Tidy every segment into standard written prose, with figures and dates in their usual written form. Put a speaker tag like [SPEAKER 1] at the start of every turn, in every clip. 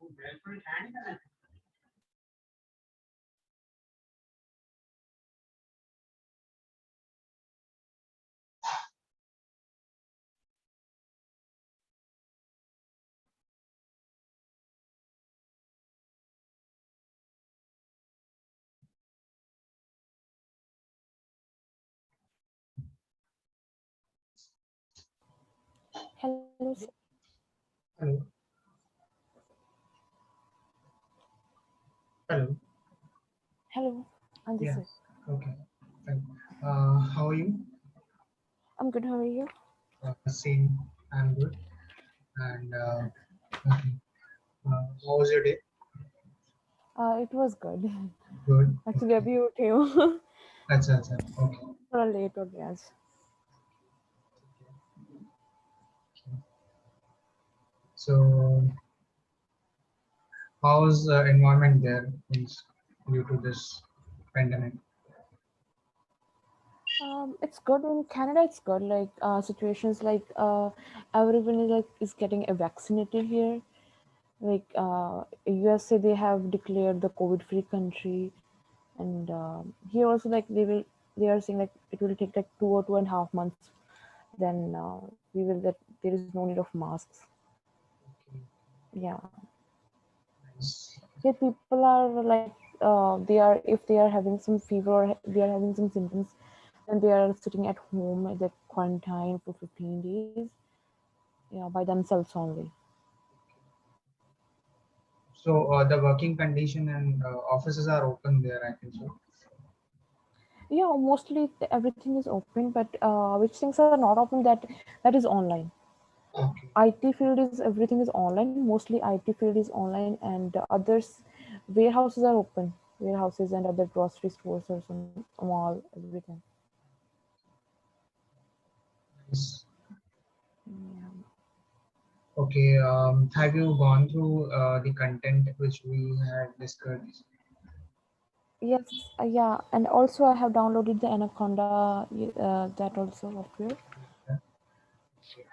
[SPEAKER 1] Hello,
[SPEAKER 2] Hello. Hello.
[SPEAKER 1] hello. On this
[SPEAKER 2] Yeah.
[SPEAKER 1] side.
[SPEAKER 2] Okay. Fine. How are you?
[SPEAKER 1] I'm good. How are you?
[SPEAKER 2] Same. I'm good. And okay. How was your day?
[SPEAKER 1] It was good.
[SPEAKER 2] Good.
[SPEAKER 1] Actually,
[SPEAKER 2] Okay.
[SPEAKER 1] अभी उठी हूँ
[SPEAKER 2] That's okay.
[SPEAKER 1] थोड़ा late हो गया आज.
[SPEAKER 2] Okay. So, how's the environment there due to this pandemic?
[SPEAKER 1] It's good in Canada. It's good. Like situations like everyone is getting vaccinated here. Like USA, they have declared the COVID-free country, and here also they are saying like it will take like 2 or 2.5 months. Then we will that there is no need of masks.
[SPEAKER 2] Okay.
[SPEAKER 1] Yeah.
[SPEAKER 2] Nice.
[SPEAKER 1] Yeah, people are like they are if they are having some fever or they are having some symptoms, then they are sitting at home at the quarantine for 15 days. Yeah, by themselves only.
[SPEAKER 2] So, the working condition and offices are open there, I think so.
[SPEAKER 1] Yeah, mostly everything is open, but which things are not open, that is online.
[SPEAKER 2] Okay.
[SPEAKER 1] IT field is everything is online. Mostly IT field is online, and the others warehouses are open. Warehouses and other grocery stores or some mall, everything.
[SPEAKER 2] Nice.
[SPEAKER 1] Yeah.
[SPEAKER 2] Okay. Have you gone through the content which we had discussed?
[SPEAKER 1] Yes, yeah, and also I have downloaded the Anaconda, that also software.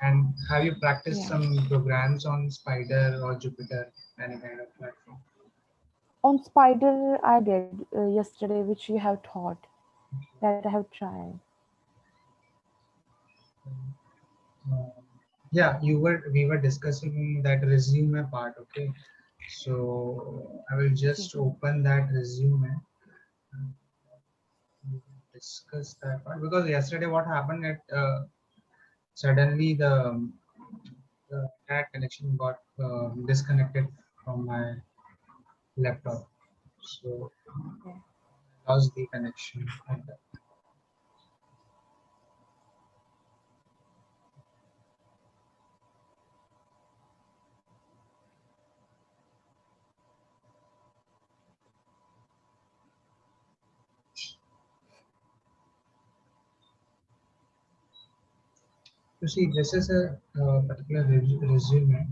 [SPEAKER 2] And have you
[SPEAKER 1] Yeah,
[SPEAKER 2] practiced some programs on Spider or Jupyter, any kind of platform?
[SPEAKER 1] on Spider I did yesterday, which you have taught that I have tried.
[SPEAKER 2] Uh, yeah, we were discussing that resume part. Okay, so I will
[SPEAKER 1] Okay.
[SPEAKER 2] just open that resume. And we will discuss that part because yesterday what happened at suddenly the internet connection got disconnected from my laptop, so
[SPEAKER 1] Okay.
[SPEAKER 2] I lost the connection. You see, this is a particular resume.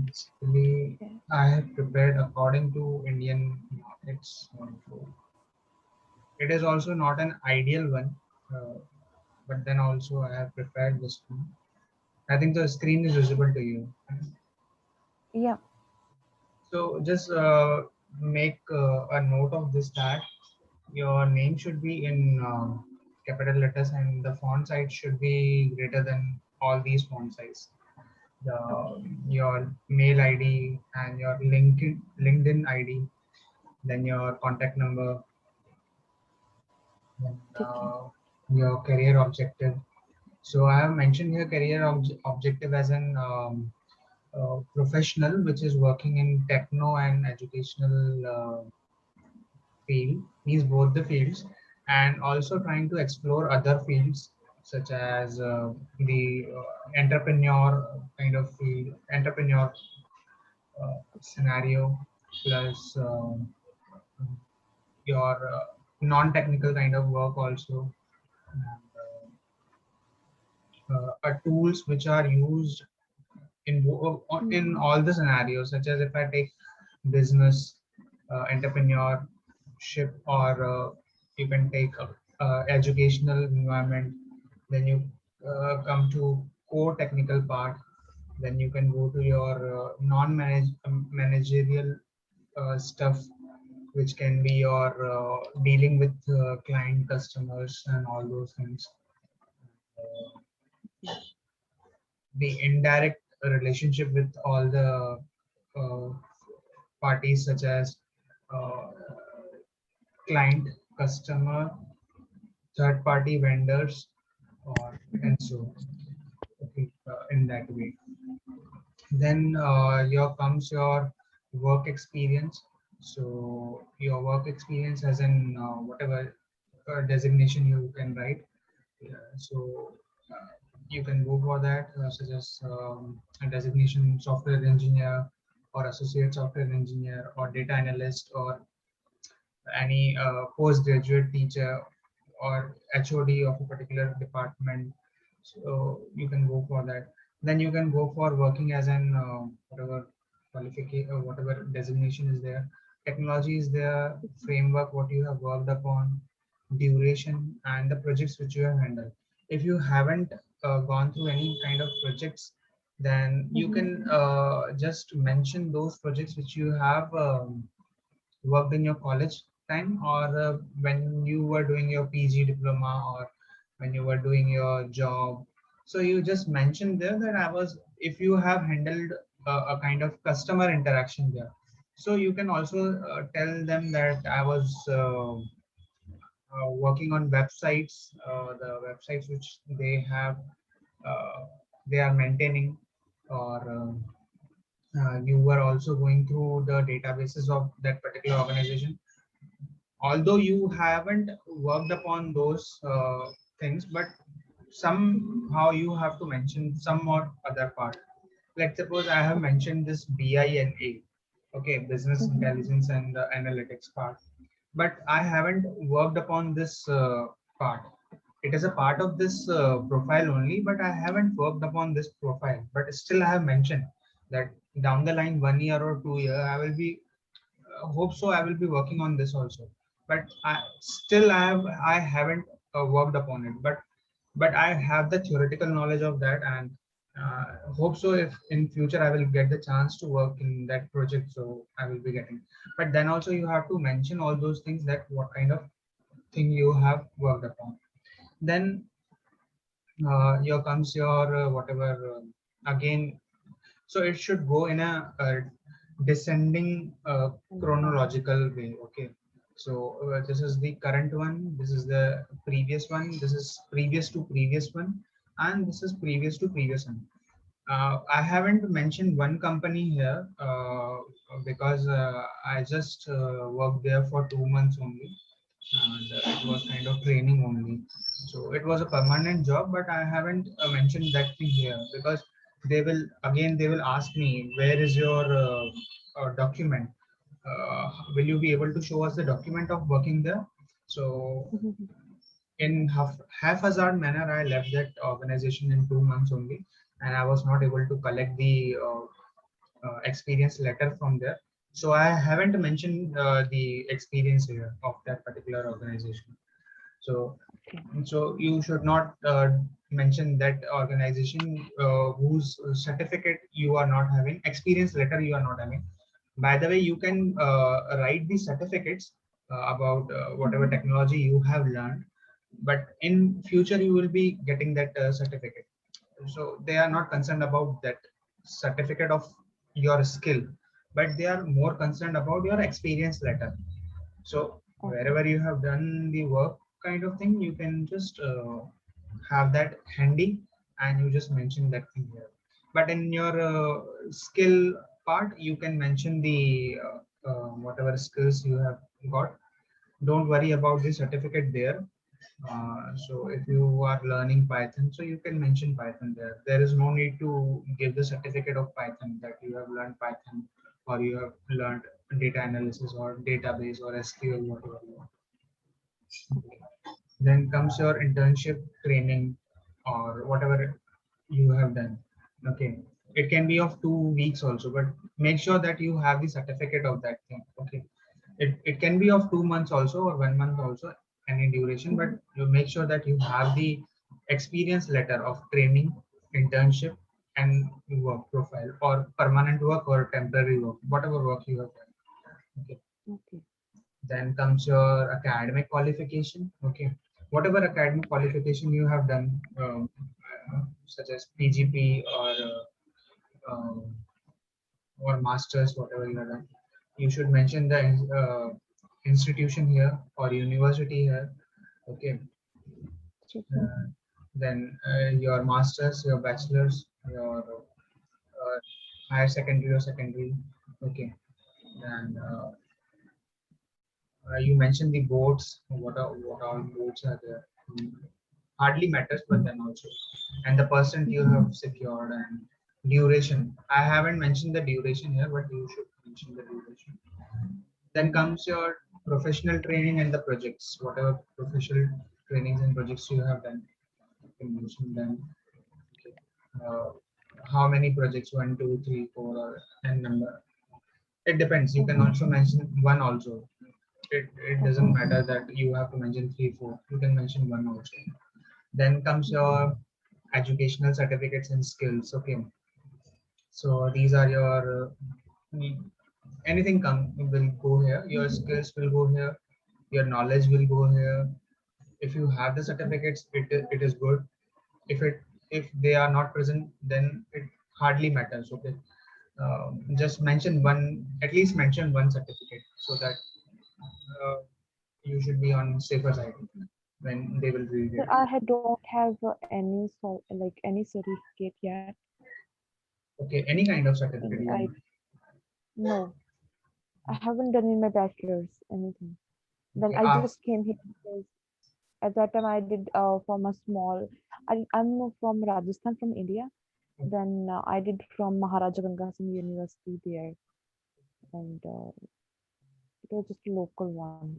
[SPEAKER 2] Basically,
[SPEAKER 1] Okay.
[SPEAKER 2] I have prepared according to Indian markets. So it is also not an ideal one, uh, but then also I have prepared this one. I think the screen is visible to you.
[SPEAKER 1] Yeah.
[SPEAKER 2] So just make a note of this that your name should be in capital letters and the font size should be greater than all these font size. Your mail ID and your LinkedIn ID, then your contact number, then
[SPEAKER 1] Okay.
[SPEAKER 2] your career objective. So I have mentioned here career objective as an professional which is working in techno and educational field, means both the fields, and also trying to explore other fields such as the entrepreneur kind of field, entrepreneur scenario, plus your non-technical kind of work also, and tools which are used in
[SPEAKER 1] Mm.
[SPEAKER 2] all the scenarios, such as if I take business, entrepreneurship, or you can take educational environment, then you come to core technical part, Then you can go to your non-managerial stuff, which can be your dealing with client customers and all those things. The indirect relationship with all the uh, parties, such as uh, client, customer, third party vendors, or and so okay, in that way. Then here comes your work experience. So your work experience as in whatever designation you can write. Yeah, so you can go for that, such as a designation software engineer or associate software engineer or data analyst or any postgraduate teacher or HOD of a particular department. So you can go for that. Then you can go for working as an whatever qualification or whatever designation is there. Technology is there, framework, what you have worked upon, duration, and the projects which you have handled. If you haven't gone through any kind of projects, then you
[SPEAKER 1] Mhm.
[SPEAKER 2] can just mention those projects which you have worked in your college time, or when you were doing your PG diploma, or when you were doing your job. So you just mentioned there that I was, if you have handled a kind of customer interaction there. So you can also tell them that I was working on websites, the websites which uh, they are maintaining, or you were also going through the databases of that particular organization, although you haven't worked upon those things, but somehow you have to mention some or other part. Let's suppose I have mentioned this BINA, okay, business
[SPEAKER 1] Mhm.
[SPEAKER 2] intelligence and the analytics part, but I haven't worked upon this part. It is a part of this profile only, but I haven't worked upon this profile. But still, I have mentioned that down the line, 1 year or 2 year, I will be hope so I will be working on this also. But I haven't worked upon it, but I have the theoretical knowledge of that, and hope so if in future I will get the chance to work in that project, so I will be getting. But then also you have to mention all those things, that what kind of thing you have worked upon. Then here comes your whatever again. So it should go in a descending chronological way. Okay. So this is the current one. This is the previous one. This is previous to previous one, and this is previous to previous one. I haven't mentioned one company here because I just worked there for 2 months only, and it was kind of training only. So it was a permanent job, but I haven't mentioned that thing here, because they will ask me, where is your document? Will you be able to show us the document of working there? So
[SPEAKER 1] Mhm.
[SPEAKER 2] in haphazard manner, I left that organization in 2 months only, and I was not able to collect the experience letter from there. So I haven't mentioned the experience here of that particular organization. So,
[SPEAKER 1] Okay.
[SPEAKER 2] so you should not mention that organization whose certificate you are not having, experience letter you are not having. By the way, you can write the certificates about whatever
[SPEAKER 1] Mhm.
[SPEAKER 2] technology you have learned, but in future you will be getting that certificate. So they are not concerned about that certificate of your skill, but they are more concerned about your experience letter. So
[SPEAKER 1] Okay.
[SPEAKER 2] wherever you have done the work kind of thing, you can just have that handy, and you just mention that thing here. But in your skill part, you can mention the whatever skills you have got. Don't worry about the certificate there. So if you are learning Python, so you can mention Python there. There is no need to give the certificate of Python that you have learned Python, or you have learned data analysis or database or SQL, whatever you want. Okay. Then comes your internship training or whatever you have done. Okay. It can be of 2 weeks also, but make sure that you have the certificate of that thing. Okay. It can be of 2 months also, or 1 month also, any duration, but
[SPEAKER 1] Mhm.
[SPEAKER 2] you make sure that you have the experience letter of training, internship, and work profile, or permanent work or temporary work, whatever work you have done. Okay.
[SPEAKER 1] Okay.
[SPEAKER 2] Then comes your academic qualification. Okay. Whatever academic qualification you have done, such as PGP or masters, whatever you have done, you should mention the institution here or university here. Okay.
[SPEAKER 1] Okay.
[SPEAKER 2] Then your masters, your bachelors, your higher secondary or secondary. Okay. And you mentioned the boards. What all boards are there? Hardly matters, but then also, and the percent you have secured and duration. I haven't mentioned the duration here, but you should mention the duration. Then comes your professional training and the projects. Whatever professional trainings and projects you have done, you can mention them. Okay. Uh, how many projects? One, two, three, four, or n number. It depends. You can
[SPEAKER 1] Okay.
[SPEAKER 2] also mention one also. It doesn't
[SPEAKER 1] Okay.
[SPEAKER 2] matter that you have to mention three, four. You can mention one also. Then comes your educational certificates and skills. Okay. So these are your anything come will go here. Your skills will go here. Your knowledge will go here. If you have the certificates, it is good. If they are not present, then it hardly matters. Okay. Just mention one, at least mention one certificate, so that uh, you should be on safer side when they will read
[SPEAKER 1] So
[SPEAKER 2] it.
[SPEAKER 1] don't have any any certificate yet.
[SPEAKER 2] Okay, any kind of certificate you
[SPEAKER 1] I
[SPEAKER 2] want.
[SPEAKER 1] no, I haven't done in my bachelor's anything. Then
[SPEAKER 2] Okay,
[SPEAKER 1] I just came here because at that time I did from a small. I'm from Rajasthan, from India. Then I did from Maharaja Ganga Singh University there, and it was just a local one.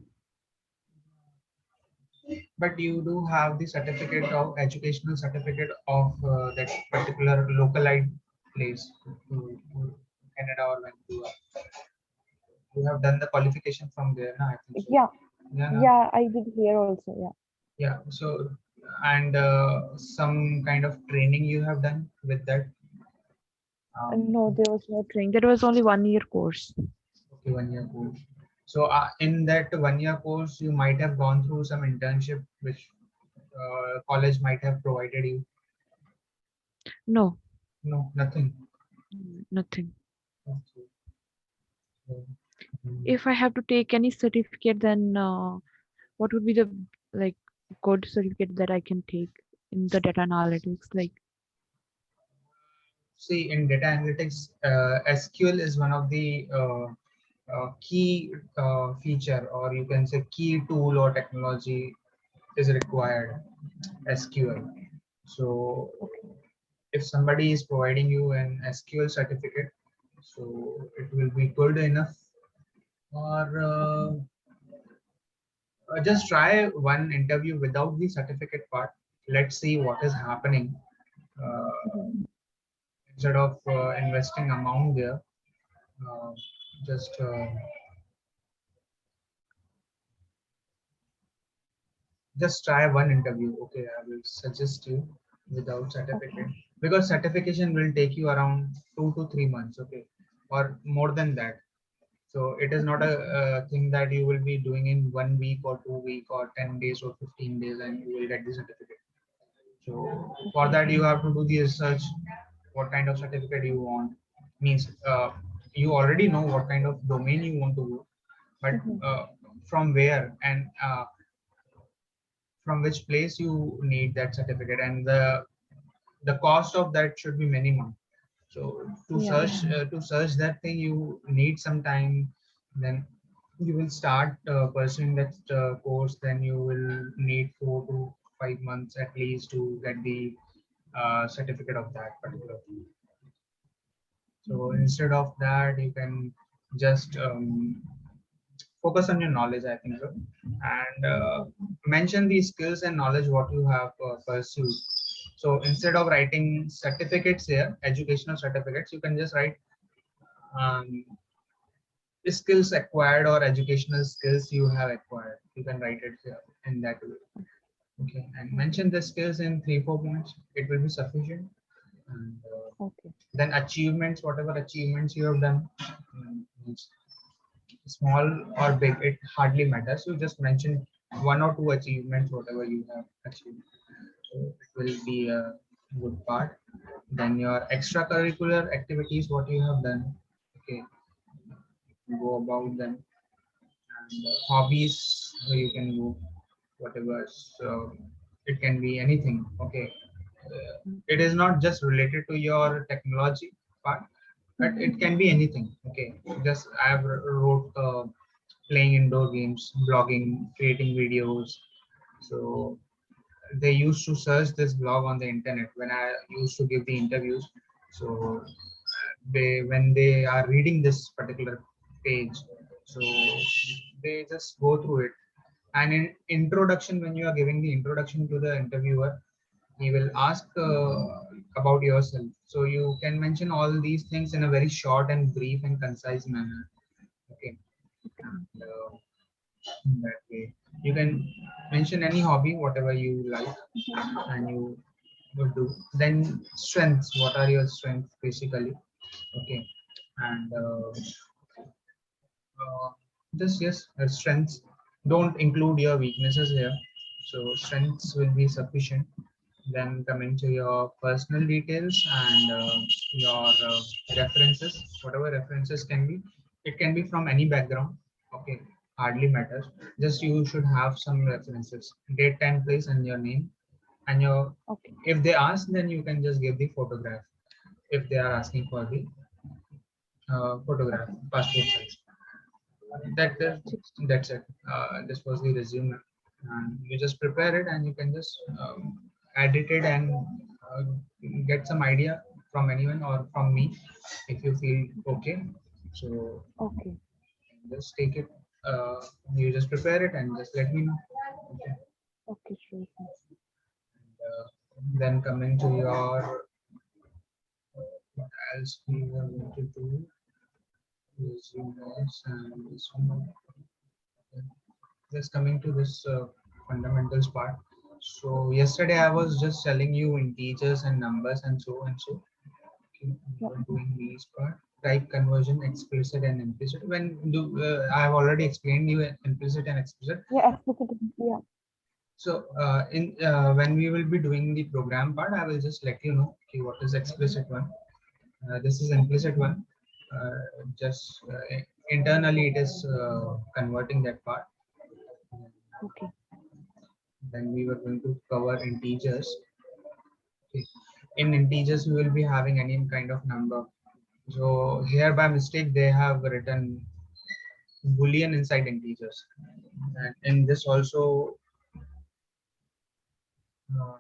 [SPEAKER 2] but you do have the certificate of educational certificate of that particular localized place to Canada or Vancouver. You have done the qualification from there, na? I think so.
[SPEAKER 1] Yeah,
[SPEAKER 2] Yeah, na?
[SPEAKER 1] yeah, I did here also. Yeah.
[SPEAKER 2] Yeah. So, and some kind of training you have done with that. Um,
[SPEAKER 1] No, there was no training. There was only 1 year course.
[SPEAKER 2] okay, 1 year course. So, in that 1 year course, you might have gone through some internship which college might have provided you.
[SPEAKER 1] No,
[SPEAKER 2] No, nothing.
[SPEAKER 1] nothing.
[SPEAKER 2] Okay. So,
[SPEAKER 1] If I have to take any certificate, then what would be the like good certificate that I can take in the data analytics? Like,
[SPEAKER 2] see, in data analytics, SQL is one of the key feature, or you can say key tool or technology is required. SQL. So if somebody is providing you an SQL certificate, so it will be good enough. Or just try one interview without the certificate part. Let's see what is happening. Uh,
[SPEAKER 1] mhm,
[SPEAKER 2] Instead of investing amount there, uh, just just try one interview. Okay, I will suggest you without
[SPEAKER 1] okay,
[SPEAKER 2] certificate, because certification will take you around 2 to 3 months. Okay, or more than that. So it is not
[SPEAKER 1] okay,
[SPEAKER 2] a thing that you will be doing in 1 week or 2 week or 10 days or 15 days and you will get the certificate. So for
[SPEAKER 1] okay,
[SPEAKER 2] that you have to do the research. What kind of certificate you want, means you already know what kind of domain you want to go, but
[SPEAKER 1] mhm,
[SPEAKER 2] from where and from which place you need that certificate, and the cost of that should be minimum. So
[SPEAKER 1] yeah,
[SPEAKER 2] to search that thing you need some time. Then you will start pursuing that course, then you will need 4 to 5 months at least to get the certificate of that particular thing. So instead of that, you can just focus on your knowledge, I think so, and mention the skills and knowledge what you have pursued. So instead of writing certificates here, educational certificates, you can just write um, skills acquired or educational skills you have acquired. You can write it here in that way. Okay, and
[SPEAKER 1] okay,
[SPEAKER 2] mention the skills in 3 4 points. It will be sufficient. And
[SPEAKER 1] Okay.
[SPEAKER 2] then achievements, whatever achievements you have done, means small or big, it hardly matters. You just mention one or two achievements, whatever you have achieved. So it will be a good part. Then your extracurricular activities, what you have done. Okay, go about them. And hobbies, you can go whatever. So it can be anything. Okay, it is not just related to your technology part, but it can be anything. Okay, just I have wrote playing indoor games, blogging, creating videos. So they used to search this blog on the internet when I used to give the interviews. So they, when they are reading this particular page, so they just go through it. And in introduction, when you are giving the introduction to the interviewer, he will ask about yourself. So you can mention all these things in a very short and brief and concise manner. Okay. And, in that way, you can mention any hobby, whatever you like, and you would do. Then strengths. What are your strengths, basically? Okay. And this, yes, strengths. Don't include your weaknesses here. So strengths will be sufficient. Then coming to your personal details and your references, whatever references can be, it can be from any background. Okay, hardly matters. Just you should have some references, date, time, place, and your name, and your.
[SPEAKER 1] Okay.
[SPEAKER 2] If they ask, then you can just give the photograph. If they are asking for the photograph, passport size. That, that's it. This was the resume, and you just prepare it, and you can just edit it and uh, get some idea from anyone or from me if you feel okay. So
[SPEAKER 1] Okay.
[SPEAKER 2] just take it. You just prepare it and just let me know. Okay.
[SPEAKER 1] Okay, sure. Sir.
[SPEAKER 2] Then coming to your what else we are going to do, resumes and this one. Just coming to this fundamentals part. So yesterday I was just telling you integers and numbers and so and so. Okay, we
[SPEAKER 1] Yeah.
[SPEAKER 2] were doing these part. Type conversion, explicit and implicit. When do I have already explained you implicit and explicit.
[SPEAKER 1] Yeah, explicit. Yeah.
[SPEAKER 2] So in when we will be doing the program part, I will just let you know, okay, what is explicit one. This is implicit one. Just internally it is converting that part.
[SPEAKER 1] Okay.
[SPEAKER 2] Then we were going to cover integers. Okay. In integers, we will be having any kind of number. So here by mistake, they have written Boolean inside integers. And in this also, uh,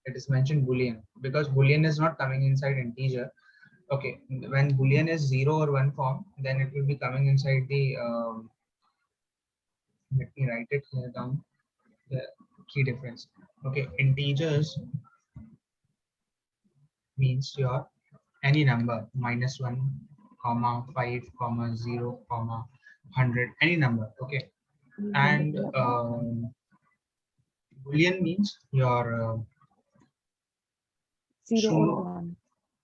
[SPEAKER 2] it is mentioned Boolean because Boolean is not coming inside integer. Okay, when Boolean is 0 or 1 form, then it will be coming inside the, let me write it here down, the key difference. Okay, integers means your any number, -1, comma 5, comma 0, comma 100, any number. Okay,
[SPEAKER 1] 100.
[SPEAKER 2] and
[SPEAKER 1] Yeah.
[SPEAKER 2] boolean means your
[SPEAKER 1] 0 or
[SPEAKER 2] true,
[SPEAKER 1] 1.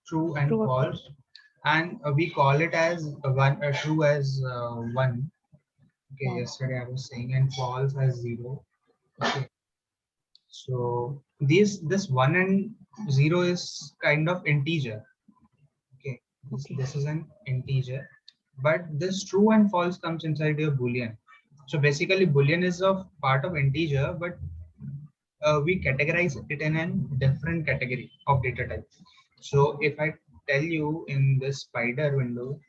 [SPEAKER 2] true
[SPEAKER 1] True
[SPEAKER 2] and
[SPEAKER 1] or false.
[SPEAKER 2] false, and we call it as one, true as 1. Okay,
[SPEAKER 1] 1.
[SPEAKER 2] yesterday I was saying, and false as 0. Okay, so these, this 1 and 0 is kind of integer. Okay,
[SPEAKER 1] Okay.
[SPEAKER 2] this is an integer, but this true and false comes inside your boolean. So basically, boolean is a part of integer, but we categorize it in a different category of data type. So if I tell you in this spider window,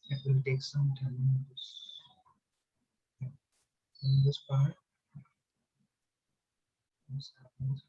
[SPEAKER 2] it will take some time. In this part, this happens.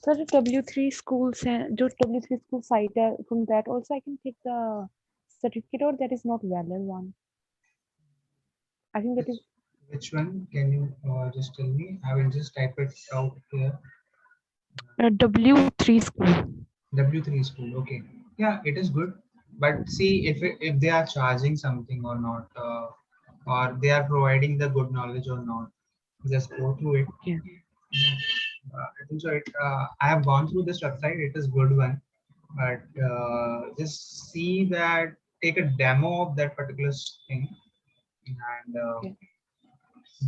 [SPEAKER 1] Sir जो W3 schools हैं, जो W3 school site है, from that also I can take the certificate, or that is not valid one? I think that
[SPEAKER 2] Which
[SPEAKER 1] is
[SPEAKER 2] which one? Can you just tell me? I will just type it out here.
[SPEAKER 1] W3 school.
[SPEAKER 2] W3 school. Okay. Yeah, it is good. But see if they are charging something or not, or they are providing the good knowledge or not. Just go through it.
[SPEAKER 1] Okay.
[SPEAKER 2] I think so. I have gone through this website. It is good one, but just see that, take a demo of that particular thing, and
[SPEAKER 1] Okay.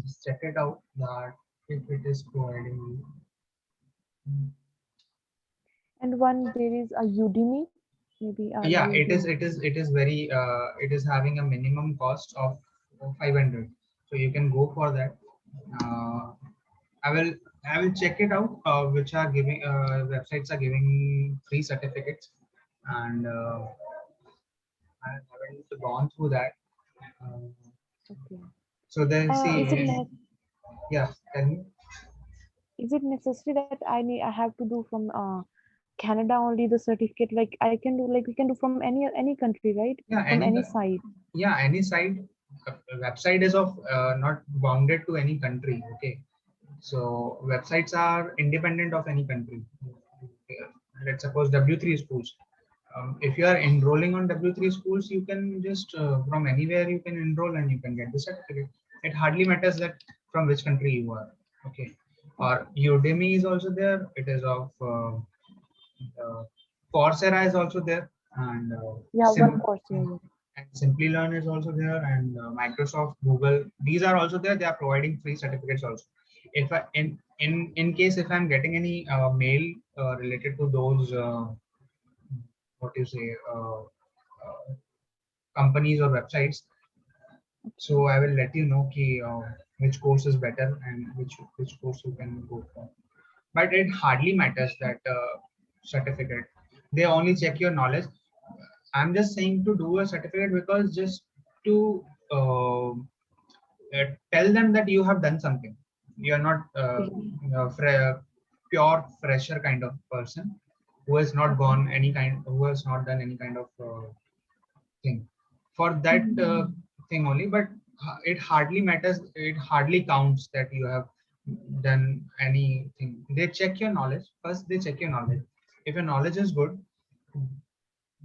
[SPEAKER 2] just check it out that if it is providing you.
[SPEAKER 1] And one there is a Udemy, maybe
[SPEAKER 2] Yeah, it is
[SPEAKER 1] U.
[SPEAKER 2] very it is having a minimum cost of 500, so you can go for that. uh, I will check it out, which are giving websites are giving free certificates, and I haven't gone through that. uh,
[SPEAKER 1] Okay.
[SPEAKER 2] so then
[SPEAKER 1] Is it
[SPEAKER 2] see, yeah, tell me.
[SPEAKER 1] necessary that I have to do from Canada only the certificate? Like I can do, like we can do from any country, right?
[SPEAKER 2] Yeah,
[SPEAKER 1] From any site.
[SPEAKER 2] any site. Website is of not bounded to any country. Okay, so websites are independent of any country. Yeah. Let's suppose W3 schools. If you are enrolling on W3 schools, you can just from anywhere you can enroll and you can get the certificate. It hardly matters that from which country you are. Okay, or
[SPEAKER 1] Okay.
[SPEAKER 2] Udemy is also there. It is of uh, Coursera is also there, and
[SPEAKER 1] Yeah, one course. Yeah, yeah.
[SPEAKER 2] and Simply Learn is also there, and Microsoft, Google. These are also there. They are providing free certificates also. If I in case if I'm getting any mail related to those what you say companies or websites, so I will let you know which course is better and which course you can go for. But it hardly matters that certificate. They only check your knowledge. I'm just saying to do a certificate because just to tell them that you have done something. You are not
[SPEAKER 1] Yeah.
[SPEAKER 2] pure fresher kind of person who has not
[SPEAKER 1] Okay.
[SPEAKER 2] gone any kind, who has not done any kind of thing for that
[SPEAKER 1] Mm-hmm.
[SPEAKER 2] thing only. But it hardly matters. It hardly counts that you have done anything. They check your knowledge first. They check your knowledge. If your knowledge is good,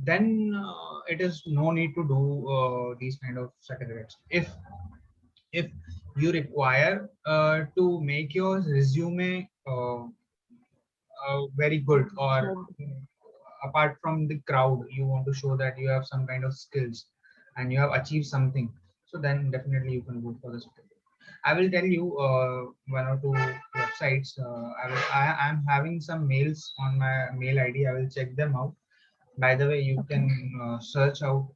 [SPEAKER 2] then it is no need to do these kind of certificates. If you require to make your resume very good, or
[SPEAKER 1] Good.
[SPEAKER 2] apart from the crowd, you want to show that you have some kind of skills and you have achieved something, so then definitely you can go for the certificate. I will tell you one or two websites. I am having some mails on my mail ID. I will check them out. By the way, you
[SPEAKER 1] Okay.
[SPEAKER 2] can search out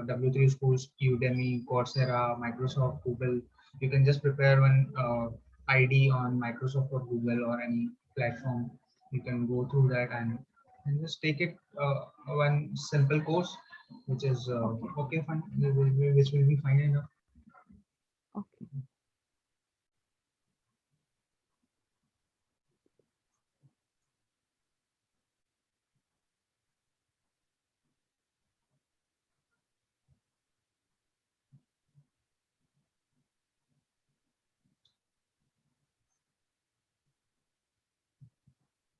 [SPEAKER 2] W3 schools, Udemy, Coursera, Microsoft, Google. You can just prepare one ID on Microsoft or Google or any platform. You can go through that and just take it one simple course, which is
[SPEAKER 1] Okay.
[SPEAKER 2] okay, fine, which will be fine enough.
[SPEAKER 1] Okay.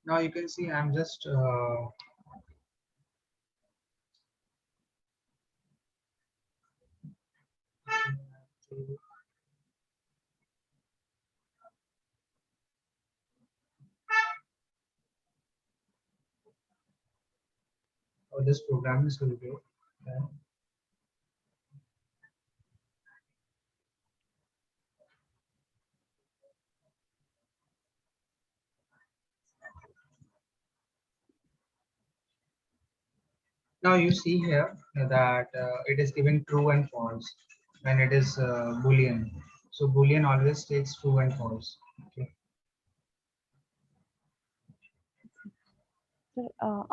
[SPEAKER 2] Now you can see I'm just oh, this program is really good. Yeah. Now you see here that it is giving true and false when it is boolean. So boolean always takes true and false. Okay.
[SPEAKER 1] Sir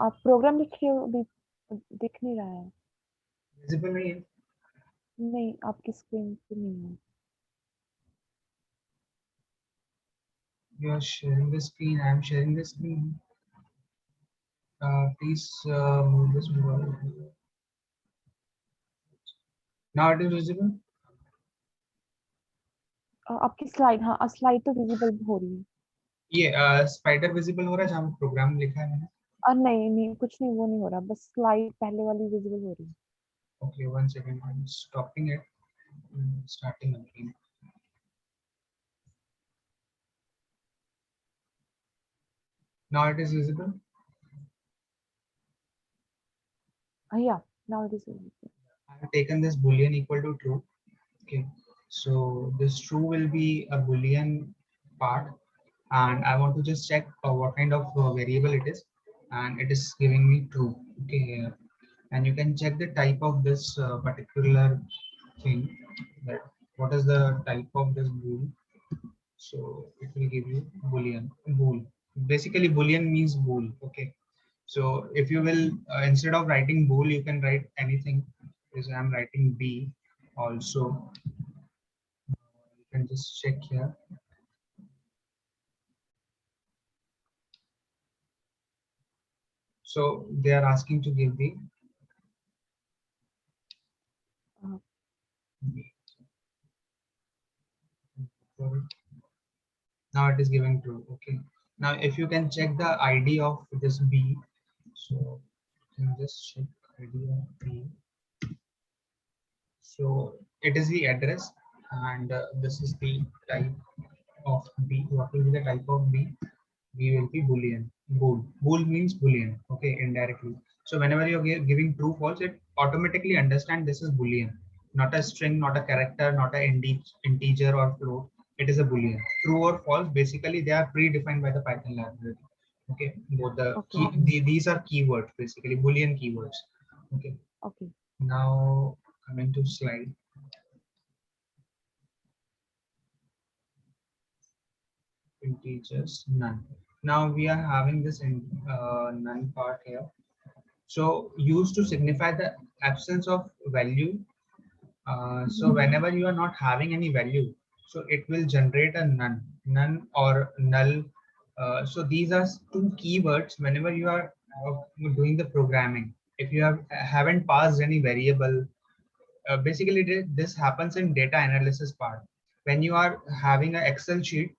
[SPEAKER 1] आप programme लिखे हो अभी? दिख नहीं रहा है।
[SPEAKER 2] Visible नहीं है?
[SPEAKER 1] नहीं, आपकी स्क्रीन पे नहीं है।
[SPEAKER 2] You are sharing the screen. I am sharing the screen. Please move this one. Now it is visible.
[SPEAKER 1] आपकी स्लाइड, हाँ स्लाइड तो विजिबल हो रही है।
[SPEAKER 2] ये स्पाइडर विजिबल हो रहा है जहाँ प्रोग्राम लिखा है मैंने।
[SPEAKER 1] नहीं नहीं, कुछ नहीं, वो नहीं हो रहा, बस स्लाइड पहले वाली विजिबल हो रही है।
[SPEAKER 2] Okay, 1 second. I'm stopping it. Starting again. Now it is visible.
[SPEAKER 1] Yeah, now it is visible.
[SPEAKER 2] I have taken this boolean equal to true. Okay, so this true will be a boolean part, and I want to just check what kind of variable it is, and it is giving me true. Okay, and you can check the type of this particular thing. That what is the type of this bool? So it will give you boolean bool. Basically, boolean means bool. Okay, so if you will instead of writing bool, you can write anything. Is I'm writing b also. You can just check here. So they are asking to give the
[SPEAKER 1] Uh,
[SPEAKER 2] now it is giving true. Okay. Now if you can check the ID of this b, so you can just check ID of b. So it is the address, and this is the type of b. What will be the type of b? B will be boolean. Bool. Bool means boolean. Okay, indirectly. So whenever you're giving true false, it automatically understand this is boolean, not a string, not a character, not a integer or float. It is a boolean. True or false. Basically, they are predefined by the Python library. Okay, both the
[SPEAKER 1] okay,
[SPEAKER 2] key. These are keywords basically, boolean keywords. Okay.
[SPEAKER 1] okay.
[SPEAKER 2] Now coming to slide. Integers none. Now we are having this in none part here. So used to signify the absence of value. So whenever you are not having any value, so it will generate a none or null. So these are two keywords whenever you are doing the programming. If you haven't passed any variable, basically this happens in data analysis part when you are having an excel sheet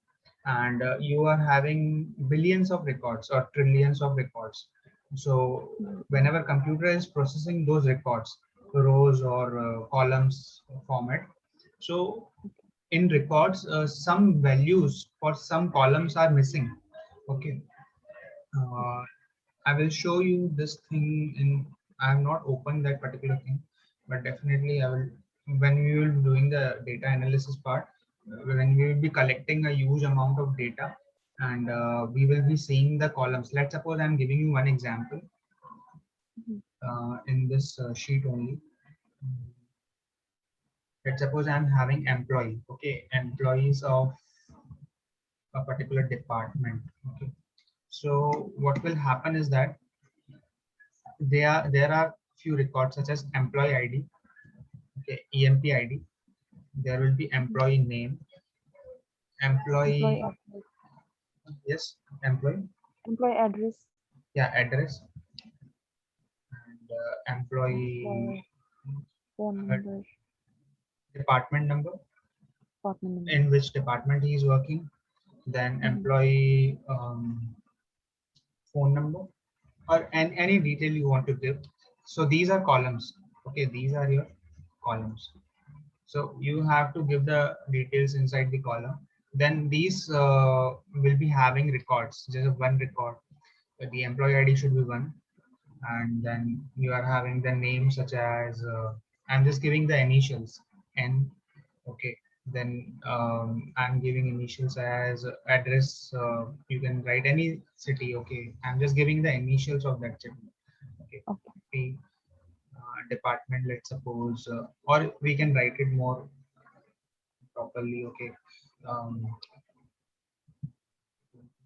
[SPEAKER 2] and you are having billions of records or trillions of records. So
[SPEAKER 1] Mhm.
[SPEAKER 2] whenever computer is processing those records, rows or columns format, so in records some values for some columns are missing. Okay. uh, I will show you this thing in. I have not opened that particular thing, but definitely I will. When we will be doing the data analysis part, when we will be collecting a huge amount of data, and we will be seeing the columns. Let's suppose I'm giving you one example
[SPEAKER 1] Mhm.
[SPEAKER 2] in this sheet only. Let's suppose I'm having employee. Okay, employees of a particular department. Okay, so what will happen is that there are few records such as employee ID, okay, EMP ID. There will be employee name,
[SPEAKER 1] Employee
[SPEAKER 2] employee,
[SPEAKER 1] address,
[SPEAKER 2] yes, employee,
[SPEAKER 1] employee address,
[SPEAKER 2] yeah, address, and
[SPEAKER 1] employee
[SPEAKER 2] employee
[SPEAKER 1] phone
[SPEAKER 2] uh,
[SPEAKER 1] number,
[SPEAKER 2] department number,
[SPEAKER 1] department number.
[SPEAKER 2] in which department he is working, then
[SPEAKER 1] Mhm.
[SPEAKER 2] employee phone number, or any detail you want to give. So these are columns. Okay, these are your columns. So you have to give the details inside the column. Then these will be having records, just one record. The employee ID should be one, and then you are having the name such as I'm just giving the initials N. Okay. Then I'm giving initials as address. You can write any city. Okay. I'm just giving the initials of that city. Okay.
[SPEAKER 1] Okay,
[SPEAKER 2] P, department. Let's suppose, or we can write it more properly. Okay. Um,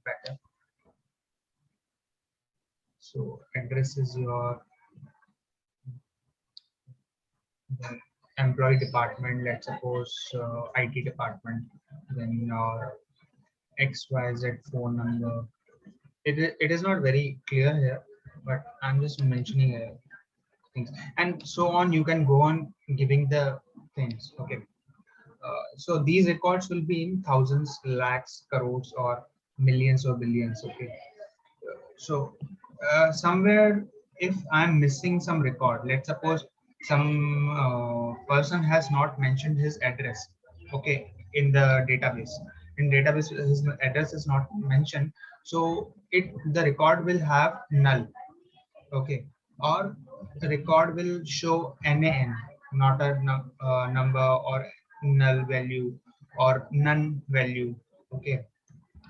[SPEAKER 2] better. So address is your the employee department. Let's suppose IT department. Then your XYZ phone number. It is not very clear here. but I'm just mentioning things, and so on. You can go on giving the things. Okay. So these records will be in thousands, lakhs, crores, or millions or billions. Okay. So somewhere, if I'm missing some record, let's suppose some person has not mentioned his address, okay, in the database. In database, his address is not mentioned, so the record will have null, okay, or the record will show NaN, not a number, or null value, or none value, okay.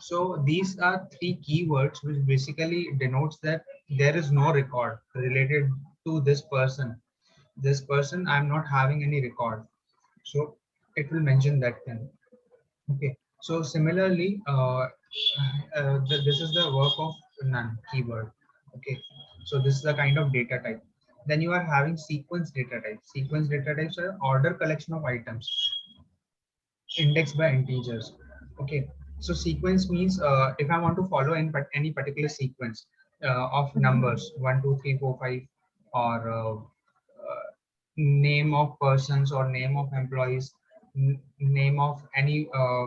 [SPEAKER 2] So these are three keywords which basically denotes that there is no record related to this person. This person, I'm not having any record. So it will mention that thing. Okay. So similarly, this is the work of none keyword. Okay. So this is the kind of data type. Then you are having sequence data type. Sequence data types are order collection of items indexed by integers. Okay, so sequence means if I want to follow in but any particular sequence of
[SPEAKER 1] Mhm.
[SPEAKER 2] numbers 1, 2, 3, 4, 5, or name of persons or name of employees, name of any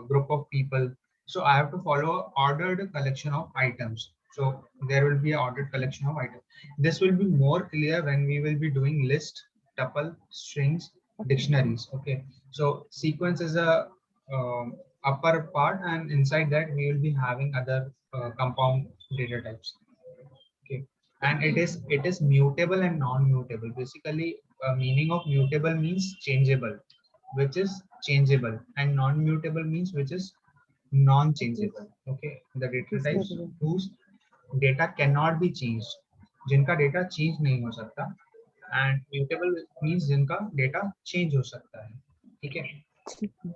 [SPEAKER 2] group of people. So I have to follow ordered collection of items. So there will be an ordered collection of items. This will be more clear when we will be doing list, tuple, strings,
[SPEAKER 1] Okay.
[SPEAKER 2] dictionaries. Okay, so sequence is a upper part, and inside that we will be having other compound data types. Okay, and it is mutable and non-mutable. Basically, meaning of mutable means changeable, which is changeable, and non-mutable means which is
[SPEAKER 1] Okay.
[SPEAKER 2] non-changeable. Okay, the data
[SPEAKER 1] Please
[SPEAKER 2] types
[SPEAKER 1] continue.
[SPEAKER 2] whose data cannot be changed, जिनका data change नहीं हो सकता, and mutable means जिनका data change हो सकता है. ठीक है.
[SPEAKER 1] ठीक है.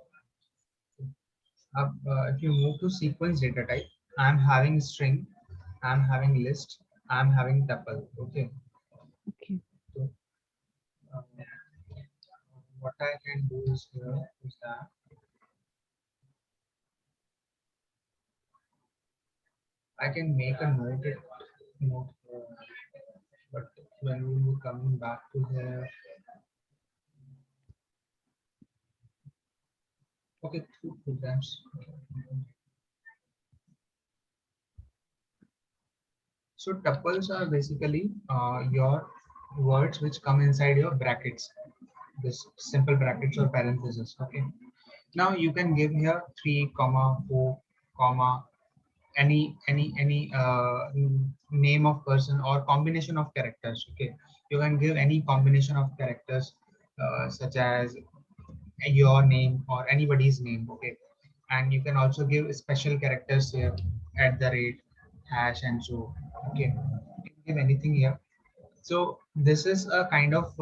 [SPEAKER 2] If you move to sequence data type, I'm having string, I'm having list, I'm having tuple. Okay.
[SPEAKER 1] Okay.
[SPEAKER 2] So uh, what I can do is here is that I can make a note but when we will be coming back to here, okay, two programs. Okay. So tuples are basically your words which come inside your brackets, this simple brackets or parentheses. Okay. Now you can give here 3, 4, comma, any name of person or combination of characters. Okay, you can give any combination of characters such as your name or anybody's name. Okay, and you can also give special characters here, at the rate, hash, and so. Okay, you can give anything here. So this is a kind of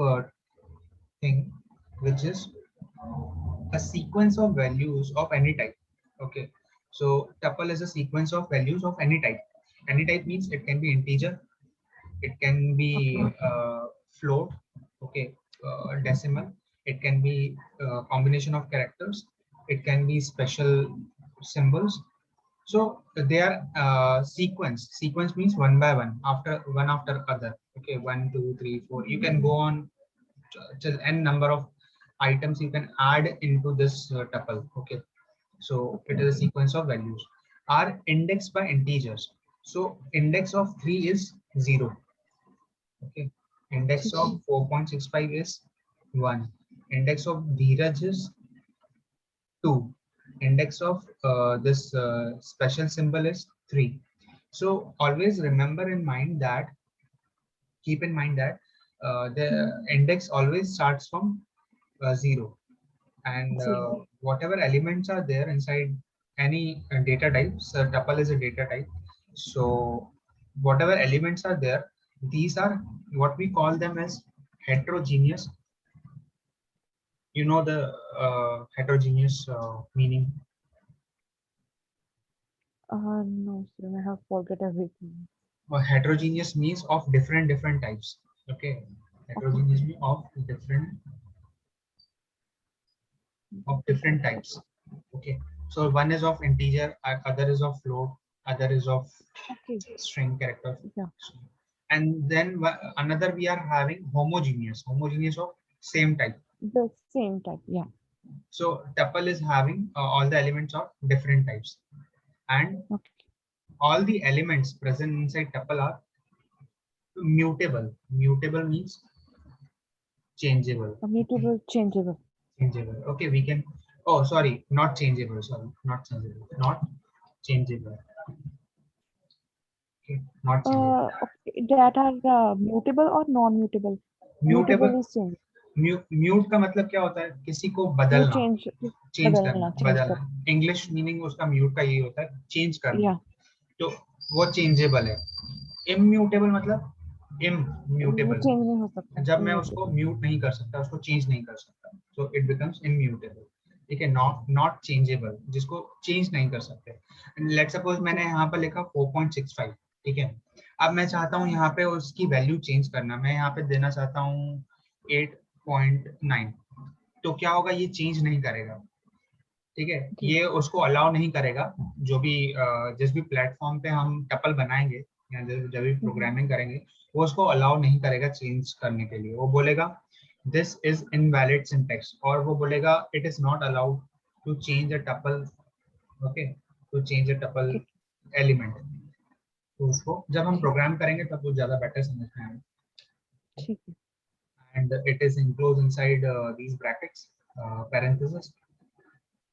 [SPEAKER 2] thing which is a sequence of values of any type. Okay, so tuple is a sequence of values of any type. Any type means it can be integer, it can be
[SPEAKER 1] Okay.
[SPEAKER 2] float, okay, decimal, it can be combination of characters, it can be special symbols. So they are sequence. Sequence means one by one, after one after other. Okay, 1, 2, 3, 4. You can go on till n number of items you can add into this tuple. Okay, so it
[SPEAKER 1] Okay.
[SPEAKER 2] is a sequence of values are indexed by integers. So index of 3 is 0. Okay, index
[SPEAKER 1] ठीक है.
[SPEAKER 2] of 4.65 is 1. Index of Dheeraj is 2. Index of this special symbol is 3. So always remember in mind that, keep in mind that the index always starts from 0, and
[SPEAKER 1] Zero.
[SPEAKER 2] whatever elements are there inside any data type. So tuple is a data type, so whatever elements are there, these are what we call them as heterogeneous. You know the heterogeneous meaning.
[SPEAKER 1] No, sir. I have forget everything.
[SPEAKER 2] Heterogeneous means of different types. Okay,
[SPEAKER 1] Okay.
[SPEAKER 2] heterogeneous means of different types. Okay, so one is of integer, other is of float, other is of
[SPEAKER 1] Okay.
[SPEAKER 2] string character.
[SPEAKER 1] Yeah.
[SPEAKER 2] and then another we are having homogeneous of same type.
[SPEAKER 1] The same type. Yeah.
[SPEAKER 2] So tuple is having all the elements of different types, and
[SPEAKER 1] Okay.
[SPEAKER 2] all the elements present inside tuple are mutable. Mutable means changeable. Okay,
[SPEAKER 1] Mutable, changeable.
[SPEAKER 2] changeable. Okay, we can. Oh, sorry, not changeable. Sorry, not changeable. Not changeable. Okay, not changeable.
[SPEAKER 1] Okay, that are mutable or non-mutable.
[SPEAKER 2] Mutable.
[SPEAKER 1] Mutable is change.
[SPEAKER 2] Mute का मतलब क्या होता है? किसी को
[SPEAKER 1] वो
[SPEAKER 2] बदलना,
[SPEAKER 1] change,
[SPEAKER 2] change
[SPEAKER 1] बदलना,
[SPEAKER 2] करना,
[SPEAKER 1] change कर.
[SPEAKER 2] बदलना. इंग्लिश मीनिंग उसका म्यूट का यही होता है, चेंज करना.
[SPEAKER 1] Yeah.
[SPEAKER 2] तो वो चेंजेबल है. इम्यूटेबल मतलब
[SPEAKER 1] वो
[SPEAKER 2] इम्यूटेबल,
[SPEAKER 1] change नहीं हो सकता.
[SPEAKER 2] जब मैं उसको
[SPEAKER 1] Immutable.
[SPEAKER 2] म्यूट नहीं कर सकता, उसको चेंज नहीं कर सकता, सो इट बिकम्स इम्यूटेबल. ठीक है, नॉट नॉट चेंजेबल, जिसको चेंज नहीं कर सकते. लेट सपोज मैंने
[SPEAKER 1] Okay.
[SPEAKER 2] यहाँ पर लिखा 4.65. ठीक है, अब मैं चाहता हूँ यहाँ पे उसकी वैल्यू चेंज करना. मैं यहाँ पे देना चाहता हूँ 8.9. तो क्या होगा, ये चेंज नहीं करेगा. ठीक है,
[SPEAKER 1] जी.
[SPEAKER 2] ये उसको अलाउ नहीं करेगा. जो भी जिस भी प्लेटफॉर्म पे हम टपल बनाएंगे या जब भी प्रोग्रामिंग करेंगे, वो उसको अलाउ नहीं करेगा चेंज करने के लिए. वो बोलेगा दिस इज इनवैलिड सिंटैक्स, और वो बोलेगा it is not allowed to change a tuple. Okay, to change a tuple
[SPEAKER 1] ठीक.
[SPEAKER 2] एलिमेंट. तो उसको जब हम
[SPEAKER 1] ठीक.
[SPEAKER 2] प्रोग्राम करेंगे तब वो ज्यादा बेटर समझ में आएगा.
[SPEAKER 1] ठीक है.
[SPEAKER 2] And it is enclosed inside these brackets, parentheses,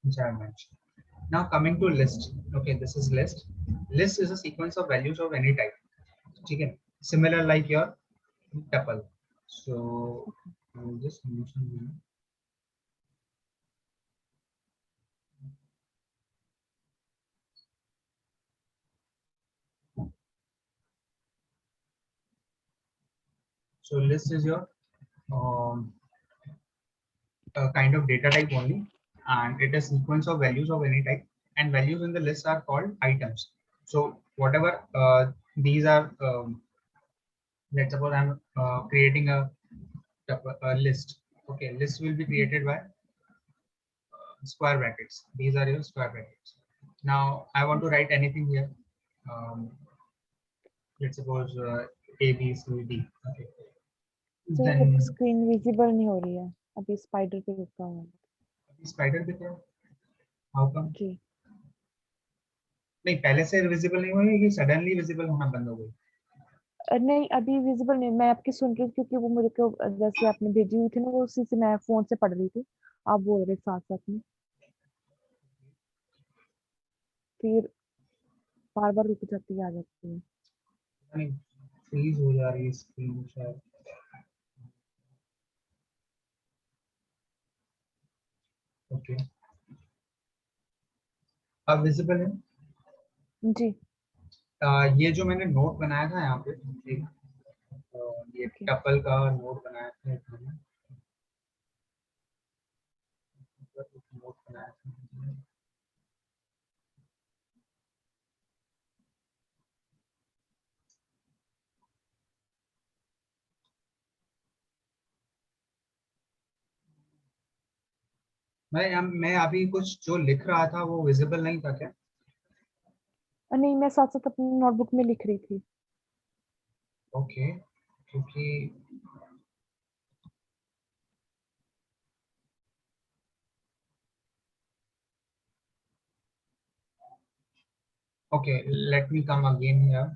[SPEAKER 2] which I have mentioned. Now coming to list. Okay, this is list. List is a sequence of values of any type. Okay, similar like your tuple. So I will just mention here. So list is your um, kind of data type only, and it is sequence of values of any type, and values in the list are called items. So whatever these are, let's suppose I'm creating a list. Okay, list will be created by square brackets. These are your square brackets. Now I want to write anything here. Um, let's suppose A, B, C, D. Okay.
[SPEAKER 1] Sir
[SPEAKER 2] Then
[SPEAKER 1] screen visible नहीं हो रही है. अभी spider पे रुका हुआ है.
[SPEAKER 2] spider दिख रहा है. How come?
[SPEAKER 1] जी.
[SPEAKER 2] नहीं, पहले से विजिबल नहीं हुई, कि सडनली विजिबल होना बंद हो गई?
[SPEAKER 1] नहीं, अभी विजिबल नहीं. मैं आपकी सुन रही थी क्योंकि वो मुझे को जैसे आपने भेजी हुई थी ना, वो उसी से मैं फोन से पढ़ रही थी. आप बोल रहे साथ साथ में, फिर बार बार रुक जाती है, आ जाती है.
[SPEAKER 2] नहीं, फ्रीज हो जा रही है स्क्रीन शायद. ओके, अब विजिबल है.
[SPEAKER 1] जी.
[SPEAKER 2] ये जो मैंने नोट बनाया था यहाँ पे, एक ये
[SPEAKER 1] ओके.
[SPEAKER 2] टपल का नोट बनाया था, एक मैंने नोट बनाया था. मैं अभी कुछ जो लिख रहा था वो विजिबल नहीं था क्या?
[SPEAKER 1] नहीं, मैं साथ साथ अपनी नोटबुक में लिख रही थी.
[SPEAKER 2] ओके, क्योंकि okay, let me come again here.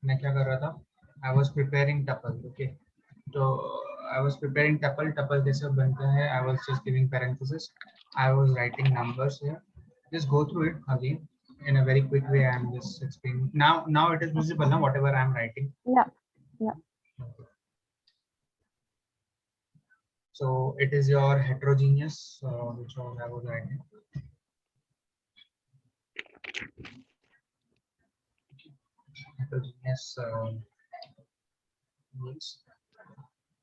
[SPEAKER 2] मैं क्या कर रहा था? I was preparing tuple. Okay, तो I was preparing tuple. Tuple कैसे बनता है? I was just giving parenthesis. I was writing numbers here. Just go through it again in a very quick way. I am just explaining. Now it is visible now, whatever I am writing.
[SPEAKER 1] या. या.
[SPEAKER 2] So it is your heterogeneous, which I was writing. Heterogeneous means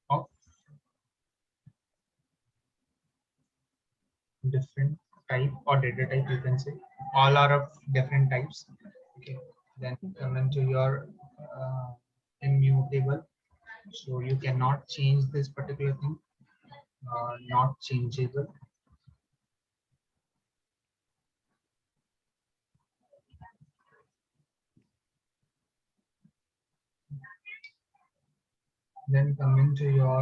[SPEAKER 2] of different type or data type, you can say. All are of different types. Okay, then come into your immutable. So you cannot change this particular thing. Not changeable. Then coming to your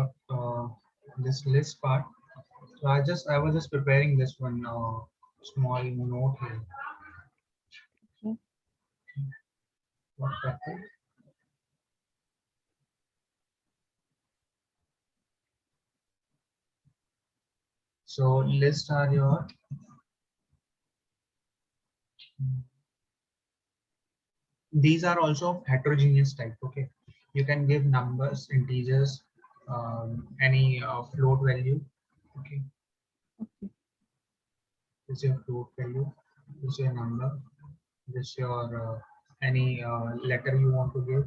[SPEAKER 2] this list part. So I was just preparing this one small note here.
[SPEAKER 1] Okay.
[SPEAKER 2] What happened? So list are your these are also heterogeneous type. Okay, you can give numbers, integers, any float value. Okay,
[SPEAKER 1] Okay.
[SPEAKER 2] this is your float value. This is your number. This is your any letter you want to give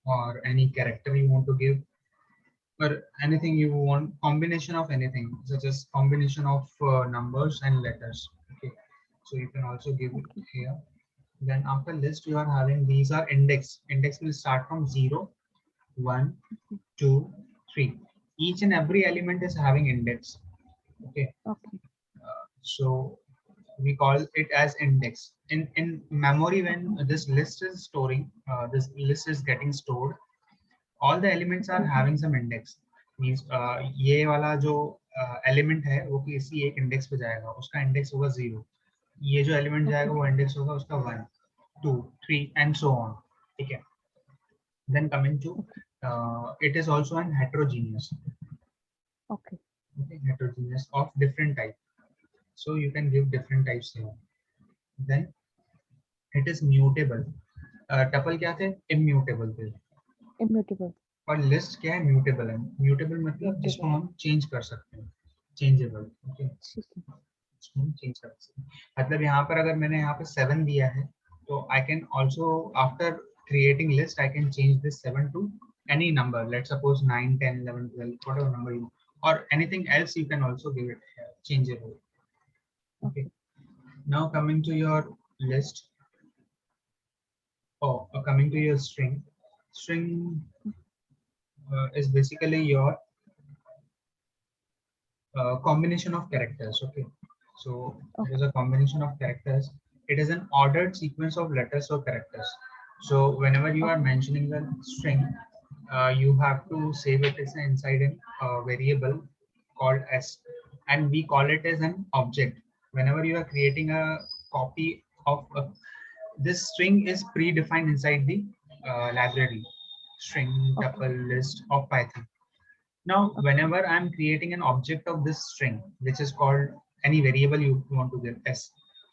[SPEAKER 2] or any character you want to give or anything you want, combination of anything such as combination of numbers and letters. Okay, so you can also give it
[SPEAKER 1] Okay.
[SPEAKER 2] here. Then after list you are having these are index will start from 0, 1, 2, 3. Each and every element is having index. Okay,
[SPEAKER 1] Okay.
[SPEAKER 2] so we call it as index in memory. When this list is storing, this list is getting stored, all the elements are
[SPEAKER 1] Okay.
[SPEAKER 2] having some index. Means ये वाला जो element है वो किसी एक index पे जाएगा, उसका index होगा 0. ये जो element
[SPEAKER 1] Okay.
[SPEAKER 2] जाएगा वो index होगा उसका 1, 2, 3 and so on. ठीक है. Then coming to
[SPEAKER 1] Okay.
[SPEAKER 2] it is also an heterogeneous.
[SPEAKER 1] Okay.
[SPEAKER 2] Okay, heterogeneous of different type. So you can give different types here. Then it is mutable. Tuple क्या थे? Immutable थे.
[SPEAKER 1] Immutable.
[SPEAKER 2] और list क्या है? Mutable है. Mutable मतलब जिसको
[SPEAKER 1] Mutable.
[SPEAKER 2] हम चेंज कर सकते हैं, चेंजेबल. ओके,
[SPEAKER 1] ठीक है.
[SPEAKER 2] इसको हम चेंज कर सकते हैं. मतलब यहाँ पर अगर मैंने यहाँ पे 7 दिया है तो I can also after creating list I can change this 7 to any number. Let's suppose 9, 10, 11, 12, whatever number you, or anything else you can also give it here, changeable. Okay,
[SPEAKER 1] Okay.
[SPEAKER 2] now coming to your list. Oh, coming to your string. String is basically your combination of characters. Okay, so it is
[SPEAKER 1] Okay.
[SPEAKER 2] a combination of characters. It is an ordered sequence of letters or characters. So whenever you are
[SPEAKER 1] Okay.
[SPEAKER 2] mentioning the string, you have to save it as inside a variable called s, and we call it as an object. Whenever you are creating a copy of this string is predefined inside the library string
[SPEAKER 1] Okay.
[SPEAKER 2] tuple list of Python. Now,
[SPEAKER 1] Okay.
[SPEAKER 2] whenever I'm creating an object of this string, which is called any variable you want to give s.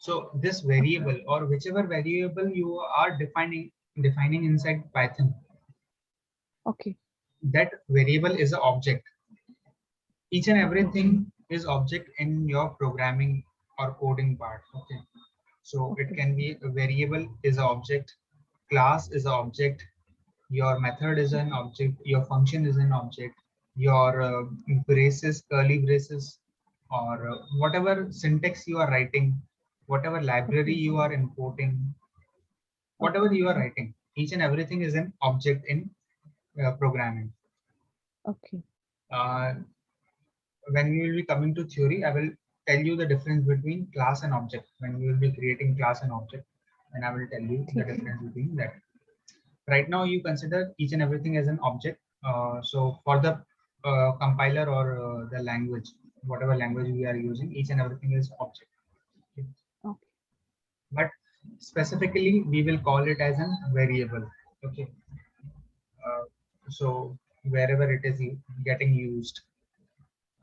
[SPEAKER 2] So this
[SPEAKER 1] Okay.
[SPEAKER 2] variable or whichever variable you are defining inside Python,
[SPEAKER 1] Okay.
[SPEAKER 2] that variable is an object. Each and
[SPEAKER 1] Okay.
[SPEAKER 2] everything is object in your programming or coding part. Okay. So it
[SPEAKER 1] Okay.
[SPEAKER 2] can be a variable is an object, class is an object, your method is an object, your function is an object, your braces, curly braces, or whatever syntax you are writing, whatever library
[SPEAKER 1] Okay.
[SPEAKER 2] you are importing,
[SPEAKER 1] Okay.
[SPEAKER 2] whatever you are writing, each and everything is an object in programming.
[SPEAKER 1] Okay.
[SPEAKER 2] Uh, when we will be coming to theory, I will tell you the difference between class and object. When we will be creating class and object, and I will tell you the
[SPEAKER 1] ठीक है.
[SPEAKER 2] difference between that. Right now you consider each and everything as an object. So for the compiler or the language, whatever language we are using, each and everything is object. Okay.
[SPEAKER 1] Okay.
[SPEAKER 2] But specifically we will call it as a variable. Okay, so wherever it is getting used.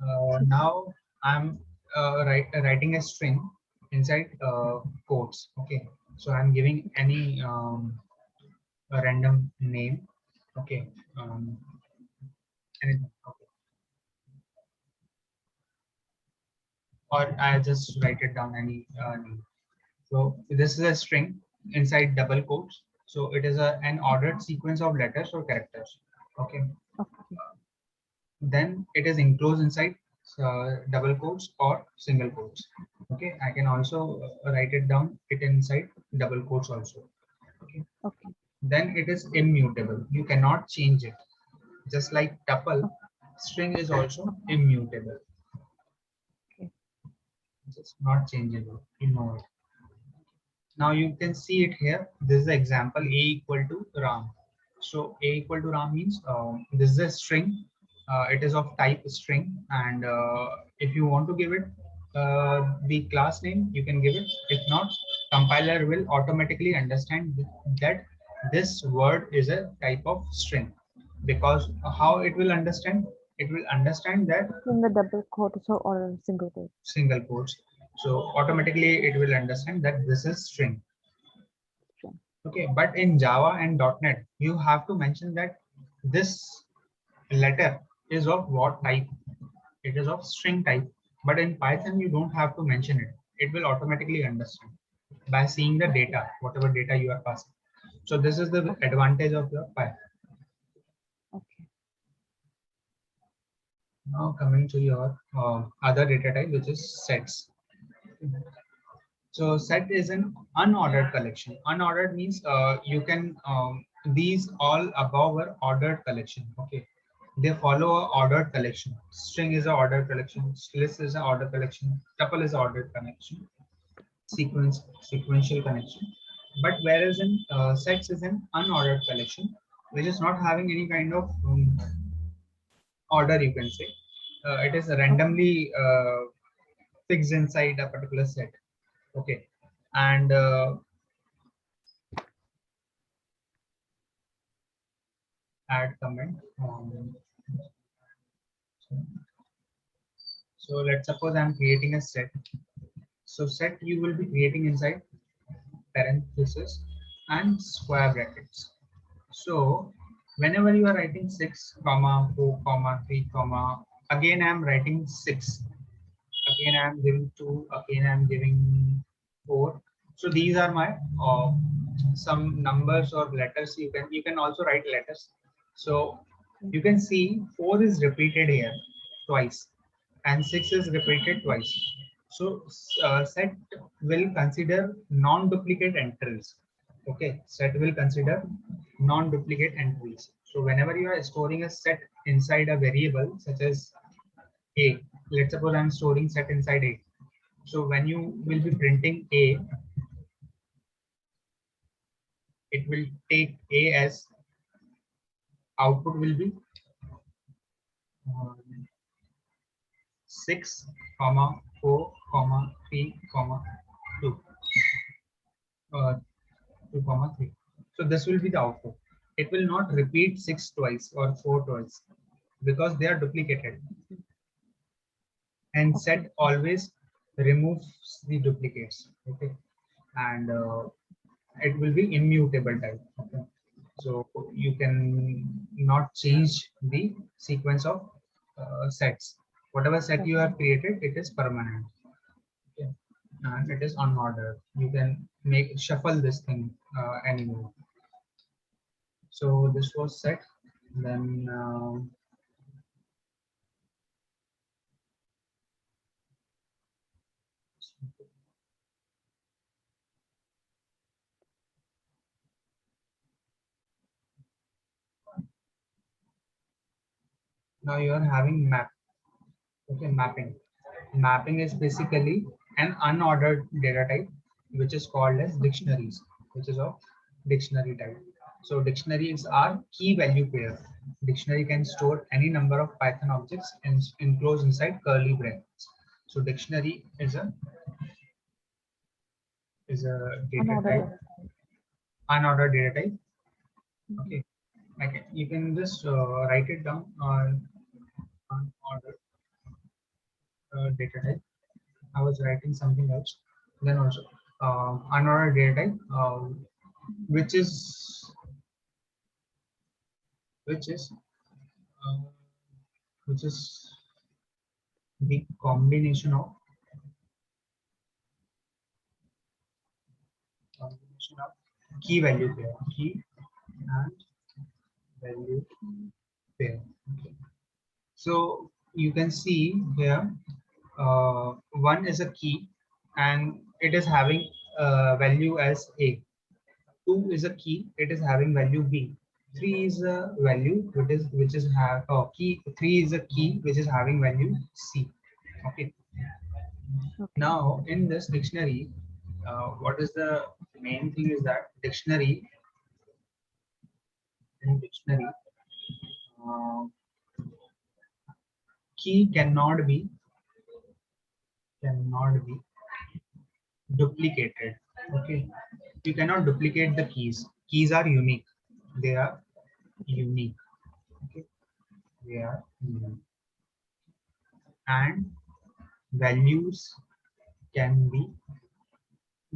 [SPEAKER 1] ठीक है.
[SPEAKER 2] Now I'm writing a string inside quotes. Okay, so I'm giving any a random name. Okay, anything. Okay, or I just write it down any name. So this is a string inside double quotes. So it is an ordered sequence of letters or characters. Okay,
[SPEAKER 1] Okay.
[SPEAKER 2] then it is enclosed inside double quotes or single quotes. Okay, I can also write it down it inside double quotes also. Okay,
[SPEAKER 1] Okay.
[SPEAKER 2] then it is immutable. You cannot change it. Just like tuple, string is also immutable.
[SPEAKER 1] Okay.
[SPEAKER 2] It's not changeable. You know it. Now you can see it here. This is the example a equal to Ram. So a equal to Ram means this is a string. It is of type string, and if you want to give it the class name, you can give it. If not, compiler will automatically understand that this word is a type of string, because how it will understand? It will understand that
[SPEAKER 1] In the double quotes or single quote.
[SPEAKER 2] single quotes. So automatically it will understand that this is string.
[SPEAKER 1] String.
[SPEAKER 2] Okay, but in Java and .NET, you have to mention that this letter is of what type. It is of string type. But in Python, you don't have to mention it. It will automatically understand by seeing the
[SPEAKER 1] Okay.
[SPEAKER 2] data, whatever data you are passing. So this is the
[SPEAKER 1] Okay.
[SPEAKER 2] advantage of your Python.
[SPEAKER 1] Okay.
[SPEAKER 2] Now coming to your other data type, which is sets. So set is an unordered collection. Unordered means you can these all above are ordered collection. Okay, they follow a ordered collection. String is a ordered collection. List is an ordered collection. Tuple is an ordered connection.
[SPEAKER 1] Okay.
[SPEAKER 2] Sequential connection. But whereas in sets is an unordered collection, which is not having any kind of order. You can say it is
[SPEAKER 1] Okay.
[SPEAKER 2] randomly fixed inside a particular set. Okay, and add comment. So let's suppose I'm creating a set. So set you will be creating inside parenthesis and square brackets. So whenever you are writing 6 comma 4 comma 3 comma, again I'm writing 6, again I'm giving 2, again I'm giving 4. So these are my some numbers or letters. You can also write letters. So you can see 4 is repeated here twice and 6 is repeated twice. So set will consider non-duplicate entries. Okay, set will consider non-duplicate entries. So whenever you are storing a set inside a variable such as a, let's suppose I'm storing set inside a. So when you will be printing a, it will take a as output will be 6 comma 4 comma 3 comma 2 uh, 2 comma 3. So this will be the output. It will not repeat 6 twice or 4 twice because they are duplicated, and
[SPEAKER 1] Okay.
[SPEAKER 2] set always removes the duplicates. Okay, and it will be immutable type. Okay, so you can not change the sequence of sets. Whatever set you
[SPEAKER 1] Okay.
[SPEAKER 2] have created, it is permanent. Okay, and it is unordered. You can make shuffle this thing anymore. So this was set. Then now you are having map. Okay, mapping. Mapping is basically an unordered data type, which is called as
[SPEAKER 1] Okay.
[SPEAKER 2] dictionaries, which is of dictionary type. So dictionaries are key value pair. Dictionary can store any number of Python objects and enclosed inside curly brackets. So dictionary is a data
[SPEAKER 1] Another
[SPEAKER 2] type,
[SPEAKER 1] data.
[SPEAKER 2] unordered data type.
[SPEAKER 1] Mhm.
[SPEAKER 2] Okay, okay. You can just write it down on unordered data type. I was writing something else. Then also unordered data type, which is which is uh, which is the combination of key value pair, key and value pair. Okay. So you can see here, one is a key and it is having value as a. 2 is a key, it is having value b. 3 is a value which is have key. 3 is a key which is having value c. Okay.
[SPEAKER 1] Okay.
[SPEAKER 2] Now in this dictionary, what is the main thing is that dictionary in dictionary, key cannot be duplicated. Okay, you cannot duplicate the keys. Keys are unique. They are unique. Okay, they are unique. And values can be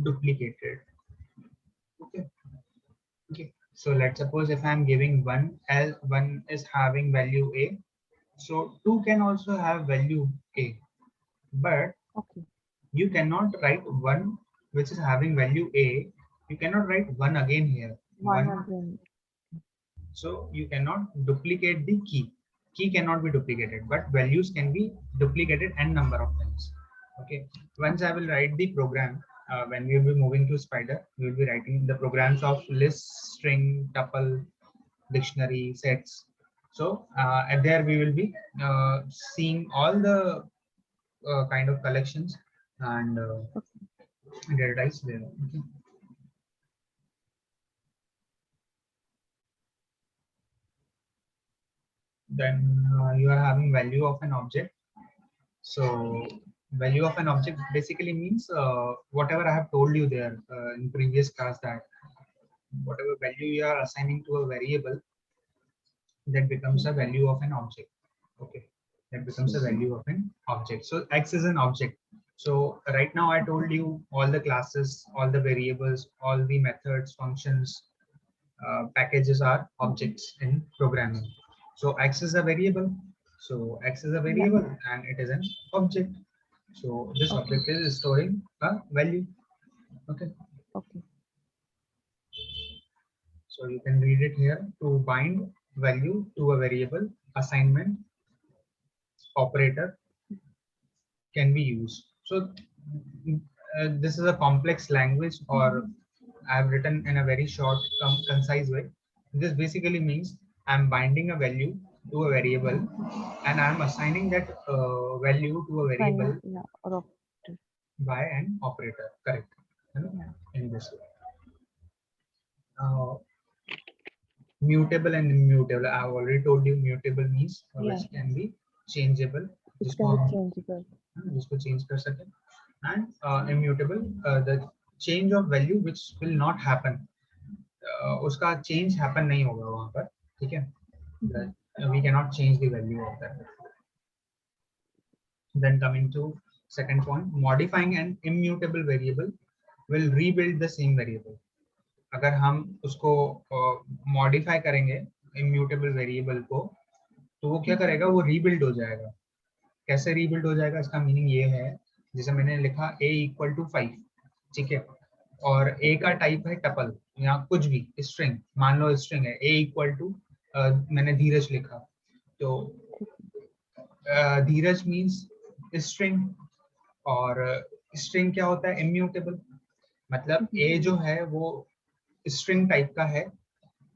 [SPEAKER 2] duplicated. Okay. Okay. So let's suppose if I'm giving one, as one is having value a, so two can also have value a, but
[SPEAKER 1] Okay.
[SPEAKER 2] you cannot write one which is having value a. You cannot write one again here.
[SPEAKER 1] One
[SPEAKER 2] One.
[SPEAKER 1] again.
[SPEAKER 2] So you cannot duplicate the key. Key cannot be duplicated, but values can be duplicated n number of times. Okay. Once I will write the program, when we will be moving to Spider, we will be writing the programs of list, string, tuple, dictionary, sets. So and there we will be seeing all the kind of collections and data types there. Okay. Then you are having value of an object. So value of an object basically means whatever I have told you there in previous class, that whatever value you are assigning to a variable, that becomes a value of an object. Okay, that becomes a value of an object. So X is an object. So right now I told you all the classes, all the variables, all the methods, functions, packages are objects in programming. So X is a variable. So X is a
[SPEAKER 1] Yeah.
[SPEAKER 2] variable and it is an object. So this
[SPEAKER 1] Okay.
[SPEAKER 2] object is storing a value. Okay.
[SPEAKER 1] Okay.
[SPEAKER 2] So you can read it here: to bind value to a variable, assignment operator can be used. So this is a complex language, or I have written in a very short, concise way. This basically means I'm binding a value to a variable and I'm assigning that value to a variable
[SPEAKER 1] Fine. Yeah. Or okay.
[SPEAKER 2] by an operator. Correct. You know,
[SPEAKER 1] Yeah.
[SPEAKER 2] in this way. Mutable and immutable. I have already told you mutable means
[SPEAKER 1] Yeah.
[SPEAKER 2] which can be changeable.
[SPEAKER 1] It
[SPEAKER 2] जिसको
[SPEAKER 1] can be
[SPEAKER 2] हम
[SPEAKER 1] changeable.
[SPEAKER 2] जिसको change कर सकें. And immutable, the change of value which will not happen. उसका change happen नहीं होगा वहाँ पर. ठीक है. That we cannot change the value of that. Then coming to second point, modifying an immutable variable will rebuild the same variable. अगर हम उसको मॉडिफाई करेंगे इम्यूटेबल वेरिएबल को, तो वो क्या करेगा, वो रीबिल्ड हो जाएगा. कैसे रीबिल्ड हो जाएगा, इसका मीनिंग ये है, जैसे मैंने लिखा a इक्वल टू 5, ठीक है, और a का टाइप है टपल या कुछ भी स्ट्रिंग, मान लो स्ट्रिंग है a इक्वल टू, मैंने धीरज लिखा, तो धीरज मीन्स स्ट्रिंग, और स्ट्रिंग क्या होता है, इम्यूटेबल, मतलब a जो है वो स्ट्रिंग टाइप का है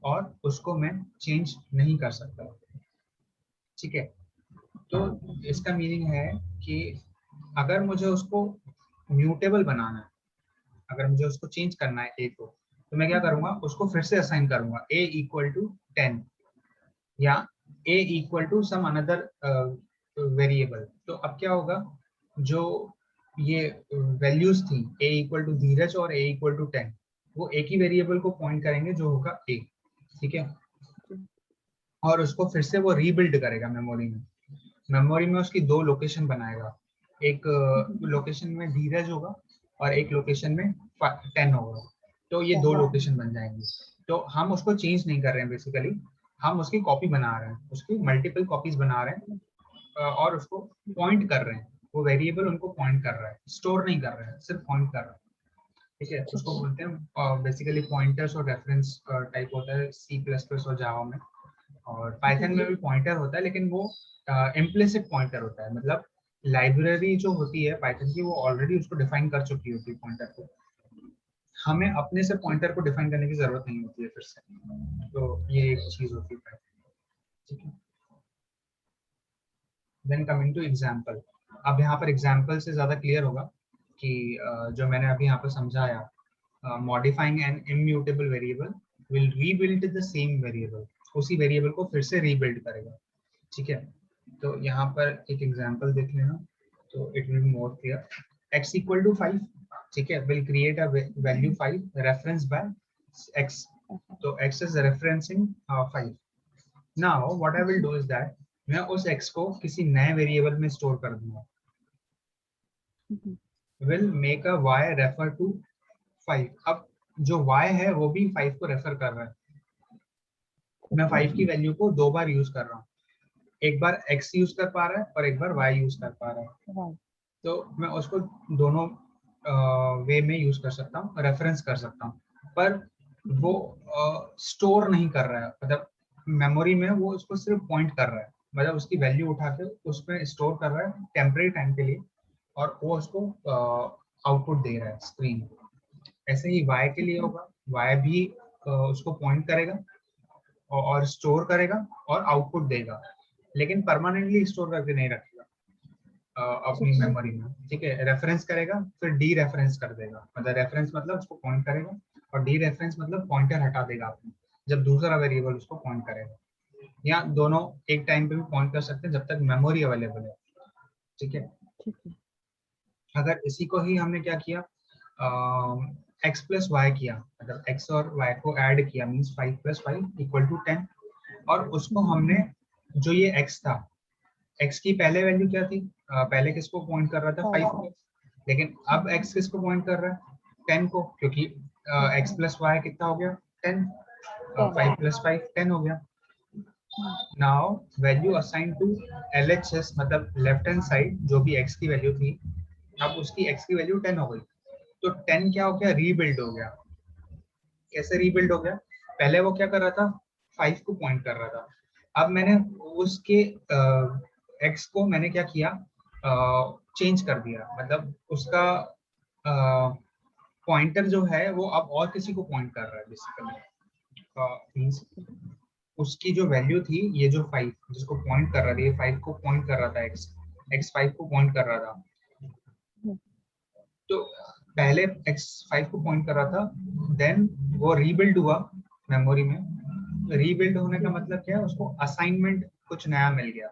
[SPEAKER 2] और उसको मैं चेंज नहीं कर सकता. ठीक है, तो इसका मीनिंग है कि अगर मुझे उसको म्यूटेबल बनाना है, अगर मुझे उसको चेंज करना है a को, तो मैं क्या करूंगा, उसको फिर से असाइन करूंगा a इक्वल टू 10 या a equal to some another variable. तो अब क्या होगा, जो ये वैल्यूज थी a इक्वल टू धीरज और a इक्वल टू 10, वो एक ही वेरिएबल को पॉइंट करेंगे जो होगा a. ठीक है, और उसको फिर से वो रीबिल्ड करेगा मेमोरी में. मेमोरी में उसकी दो लोकेशन बनाएगा, एक लोकेशन में धीरज होगा और एक लोकेशन में 10 होगा. तो ये दो लोकेशन बन जाएंगे. तो हम उसको चेंज नहीं कर रहे हैं, बेसिकली हम उसकी कॉपी बना रहे हैं, उसकी मल्टीपल कॉपीज बना रहे हैं, और उसको पॉइंट कर रहे हैं. वो वेरिएबल उनको पॉइंट कर रहा है, स्टोर नहीं कर रहा है, सिर्फ पॉइंट कर रहा है. ठीक है, उसको बोलते हैं बेसिकली पॉइंटर्स और रेफरेंस टाइप होता है C++ और जावा में, और पाइथन में भी पॉइंटर होता है, लेकिन वो इम्प्लिसिट पॉइंटर होता है. मतलब लाइब्रेरी जो होती है पाइथन की, वो ऑलरेडी उसको डिफाइन कर चुकी होती है पॉइंटर को. हमें अपने से पॉइंटर को डिफाइन करने की जरूरत नहीं होती है फिर से. तो ये एक चीज होती है. ठीक है, देन कमिंग टू एग्जांपल. अब यहाँ पर एग्जांपल से ज्यादा क्लियर होगा कि जो मैंने अभी यहाँ पर समझाया, modifying an immutable variable will rebuild the same variable. उसी वेरिएबल को फिर से रीबिल्ड करेगा, ठीक है। तो यहाँ पर एक एग्जांपल देख लेना, तो it will be more clear. x equal to 5, ठीक है, will create a value 5 reference by x, तो x is referencing 5। Now what I will do is that मैं उस x को किसी नए वेरिएबल में स्टोर कर दूंगा, will make a y refer to 5। अब जो y है वो भी 5 को रेफर कर रहा है, मैं 5 की वैल्यू को दो बार यूज कर रहा हूँ, एक बार x यूज कर पा रहा है और एक बार y यूज कर पा रहा है, तो मैं उसको दोनों वे में यूज कर सकता हूँ, रेफरेंस कर सकता हूँ, पर वो स्टोर नहीं कर रहा है, मतलब मेमोरी में वो उसको सिर्फ पॉइंट कर रहा है, मतलब उसकी वैल्यू उठा के उसमें स्टोर कर रहा है टेम्परेरी टाइम के लिए, और वो उसको आउटपुट दे रहा है स्क्रीन। ऐसे ही y के लिए होगा, y भी उसको पॉइंट करेगा और स्टोर करेगा और आउटपुट देगा, लेकिन परमानेंटली स्टोर करके नहीं रखेगा अपनी मेमोरी में, ठीक है। रेफरेंस करेगा फिर डी रेफरेंस कर देगा, मतलब रेफरेंस मतलब उसको पॉइंट करेगा और डी रेफरेंस मतलब पॉइंटर हटा देगा अपने, जब दूसरा वेरिएबल उसको पॉइंट करेगा, या दोनों एक टाइम पे भी पॉइंट कर सकते हैं जब तक मेमोरी अवेलेबल है, ठीक है। अगर इसी को ही हमने क्या किया, x प्लस वाई किया, मतलब x और y को ऐड किया, मीन्स 5 प्लस 5 इक्वल टू 10, और उसको हमने जो ये x था, x की पहले वैल्यू क्या थी, पहले किसको पॉइंट कर रहा था 5 को, लेकिन अब x किसको पॉइंट कर रहा है 10 को, क्योंकि x प्लस वाई कितना हो गया 10, 5 प्लस 5 10 हो गया। Now value assign to LHS, मतलब लेफ्ट हैंड साइड जो भी x की वैल्यू थी, अब उसकी x की वैल्यू 10 हो गई, तो 10 क्या हो गया, रीबिल्ड हो गया। कैसे रीबिल्ड हो गया, पहले वो क्या कर रहा था 5 को पॉइंट कर रहा था, अब मैंने उसके x को मैंने क्या किया, चेंज कर दिया, मतलब उसका पॉइंटर जो है वो अब और किसी को पॉइंट कर रहा है बेसिकली, मींस उसकी जो वैल्यू थी, ये जो 5 जिसको पॉइंट कर रहा था, ये 5 को पॉइंट कर रहा था, x 5 को पॉइंट कर रहा था, तो पहले x 5 को पॉइंट कर रहा था, देन वो रीबिल्ड हुआ मेमोरी में। रीबिल्ड होने का मतलब क्या है, उसको असाइनमेंट कुछ नया मिल गया,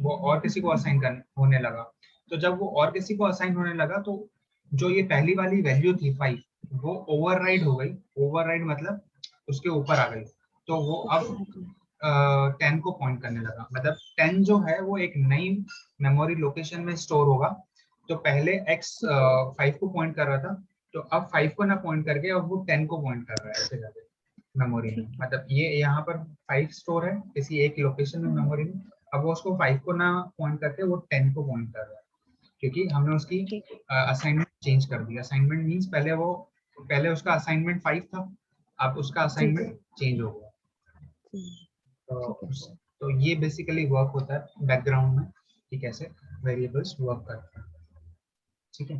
[SPEAKER 2] वो और किसी को असाइन करने होने लगा, तो जब वो और किसी को असाइन होने लगा तो जो ये पहली वाली वैल्यू थी 5 वो ओवरराइड हो गई, ओवरराइड मतलब उसके ऊपर आ गई, तो वो अब 10 को पॉइंट करने लगा, मतलब 10 जो है वो एक नई मेमोरी लोकेशन में स्टोर होगा, तो पहले x 5 को पॉइंट कर रहा था, तो अब 5 को ना पॉइंट करके अब वो 10 को पॉइंट कर रहा है ऐसे करके मेमोरी में, मतलब ये यहाँ पर 5 स्टोर है किसी एक लोकेशन में मेमोरी में, अब वो उसको 5 को ना पॉइंट करके वो 10 को पॉइंट कर रहा है, क्योंकि हमने उसकी असाइनमेंट चेंज कर दिया। असाइनमेंट मींस पहले उसका असाइनमेंट 5 था, अब उसका असाइनमेंट चेंज हो गया, तो ये बेसिकली वर्क होता है बैकग्राउंड में कि कैसे वेरिएबल्स वर्क करते हैं, ठीक है।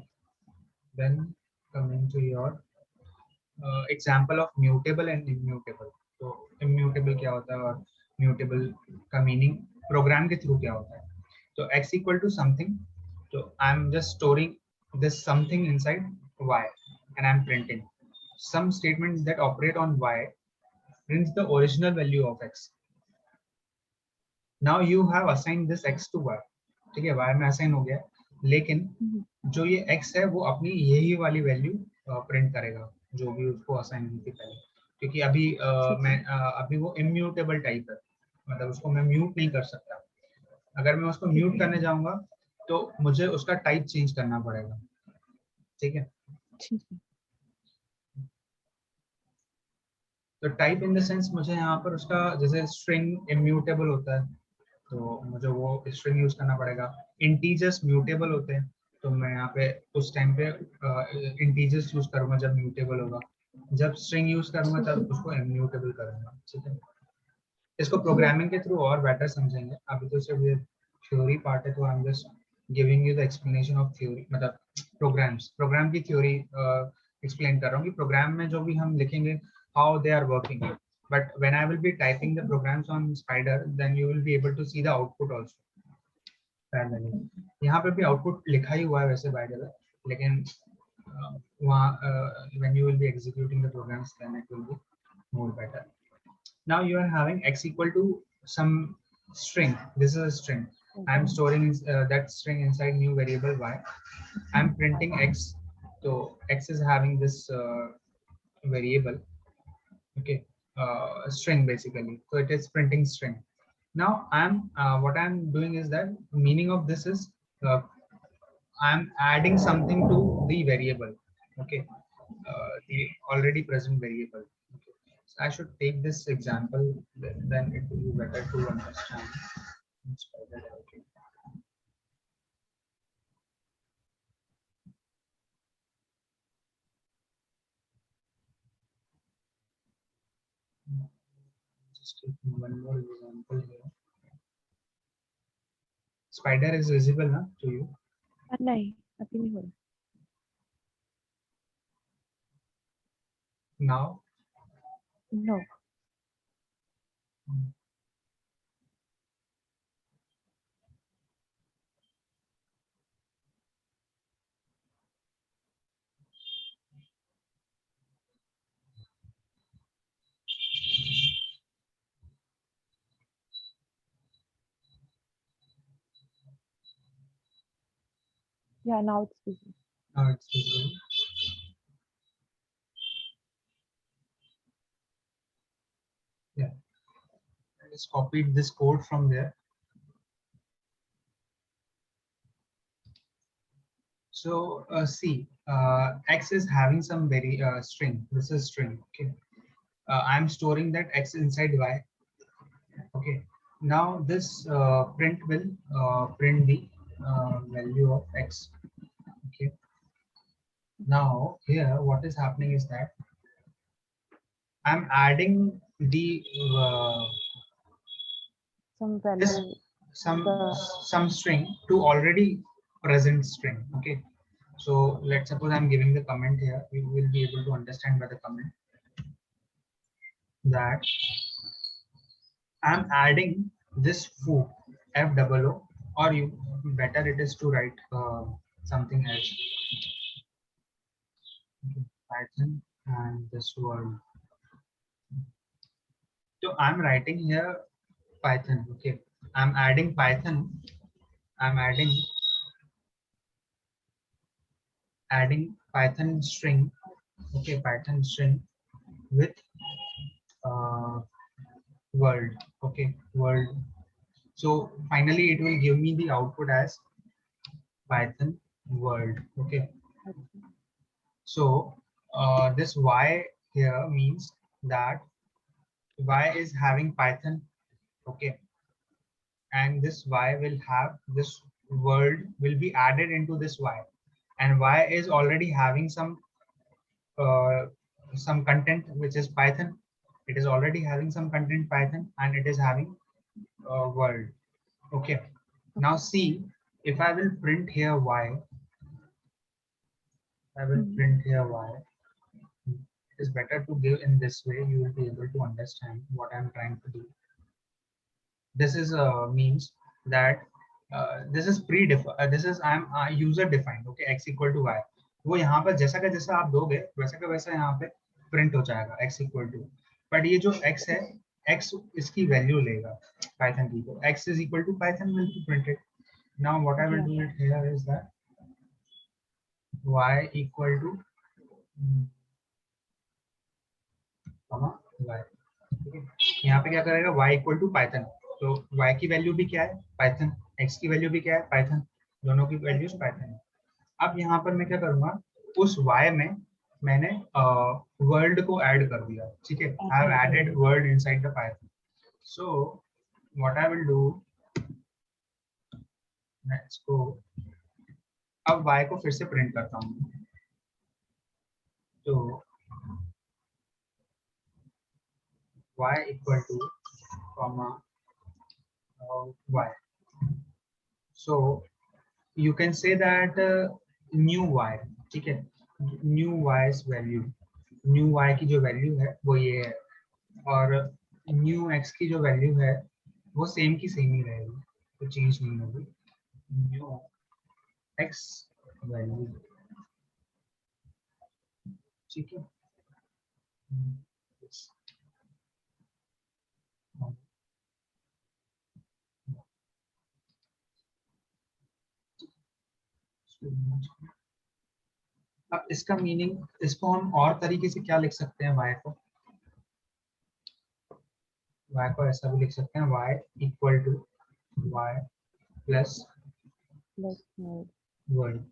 [SPEAKER 2] Then coming to your example of mutable and immutable. तो इम्यूटेबल क्या होता है और म्यूटेबल का मीनिंग प्रोग्राम के थ्रू क्या होता है। तो x इक्वल टू समथिंग, तो आई am just storing this something inside y and I'm printing some statements that operate on y prints the original value of x. Now you have assigned this x to y, ठीक है, y में assign हो गया, लेकिन जो ये x है वो अपनी यही वाली वैल्यू प्रिंट करेगा जो भी उसको असाइन हुई थी पहले, क्योंकि अभी वो इम्यूटेबल टाइप है, मतलब उसको मैं म्यूट नहीं कर सकता, अगर मैं उसको म्यूट करने जाऊंगा तो मुझे उसका टाइप चेंज करना पड़ेगा, ठीक है। तो टाइप इन द सेंस मुझे यहाँ पर उसका जैसे स्ट्रिंग इम्यूटेबल होता है तो मुझे वो स्ट्रिंग यूज करना पड़ेगा, इंटीजर्स म्यूटेबल होते हैं तो मैं यहाँ पे उस टाइम पे इंटीजर्स यूज करूंगा जब म्यूटेबल होगा, जब स्ट्रिंग यूज करूंगा तब उसको इम्यूटेबल करूंगा, ठीक है। इसको प्रोग्रामिंग के थ्रू और बेटर समझेंगे, अभी तो सिर्फ ये थ्योरी पार्ट है, तो आई am just giving you the explanation of theory, मतलब प्रोग्राम की थ्योरी एक्सप्लेन कर रहा हूँ कि प्रोग्राम में जो भी हम लिखेंगे how they are working, but when I will be typing the programs on Spider, then you will be able to see the output also parallelly. यहाँ पे भी आउटपुट लिखा ही हुआ है वैसे बाय द वे, लेकिन वहाँ when you will be executing the programs then it will be more better. Now you are having x equal to some string. This is a string. I'm
[SPEAKER 1] Okay.
[SPEAKER 2] storing that string inside new variable y. I'm printing x. So x is having this variable, okay, string basically. So it is printing string. Now I'm what I'm doing is that meaning of this is uh, I'm adding something to the variable, okay, the already present variable. Okay. So I should take this example, then it will be better to understand. Okay. Just taking one more example here. Spider is visible now to you
[SPEAKER 1] नहीं अभी नहीं हो रहा.
[SPEAKER 2] now.
[SPEAKER 1] No. Yeah, now it's busy.
[SPEAKER 2] Now it's visible. Yeah, I just copied this code from there. So see, x is having some very string. This is string. Okay, I'm storing that x inside y. Okay. Now this print will print the value of x. Okay. Now here, what is happening is that I'm adding the
[SPEAKER 1] Some
[SPEAKER 2] this
[SPEAKER 1] value
[SPEAKER 2] some
[SPEAKER 1] the
[SPEAKER 2] some string to already present string. Okay. So let's suppose I'm giving the comment here. You will be able to understand by the comment that I'm adding this foo, f double o, or you better it is to write something else. Okay, Python and this word. So I'm writing here Python. Okay, I'm adding Python. I'm adding Python string. Okay, Python string with uh, world. Okay, world. So finally, it will give me the output as Python world. Okay. So this y here means that y is having Python, okay, and this y will have this word will be added into this y, and y is already having uh, some content which is Python. It is already having some content Python, and it is having word. Okay. Now see, if I will print here y, I will
[SPEAKER 1] Mhm.
[SPEAKER 2] print here y. It is better to give in this way. You will be able to understand what I'm trying to do. This is means that this is this is I'm user defined. Okay, x equal to y. वो यहाँ पर जैसा का जैसा आप दोगे वैसा का वैसा यहाँ पे प्रिंट हो जाएगा x equal to. बट ये जो x है, x इसकी वैल्यू लेगा पाइथन की, तो x is equal to python will be printed. Now what I will
[SPEAKER 1] Yeah.
[SPEAKER 2] do it here is that y equal to comma y. ठीक है, यहाँ पे क्या करेगा y इक्वल टू पाइथन. तो y की वैल्यू भी क्या है पाइथन, x की वैल्यू भी क्या है पाइथन, दोनों की वैल्यूज पाइथन है. अब यहाँ पर मैं क्या करूंगा, उस y में मैंने वर्ल्ड को ऐड कर दिया. ठीक है, I have added word inside the Python. So what I will do, let's go. अब y को फिर से प्रिंट करता हूँ. तो y equal two comma y. So you can say that new y, ठीक है, new y's value, new y की जो वैल्यू है वो ये है, और new x की जो वैल्यू है वो सेम की सेम ही रहेगी, तो चेंज नहीं होगी. new x वैल्यू, ठीक है. अब इसका मीनिंग, इसको हम और तरीके से क्या लिख सकते हैं, y को ऐसा भी लिख सकते हैं, y equal to y plus
[SPEAKER 1] Plus node.
[SPEAKER 2] Word.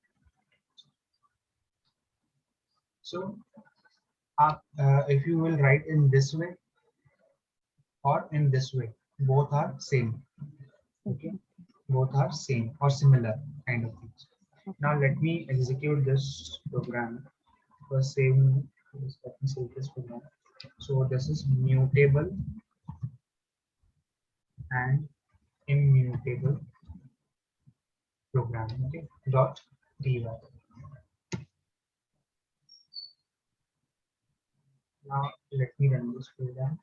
[SPEAKER 2] So if you will write in this way or in this way, both are same. Okay, both are same or similar kind of things. Now let me execute this program. First save, let me save this program. So this is mutable and immutable program. Okay, dot py. Now let me run this program.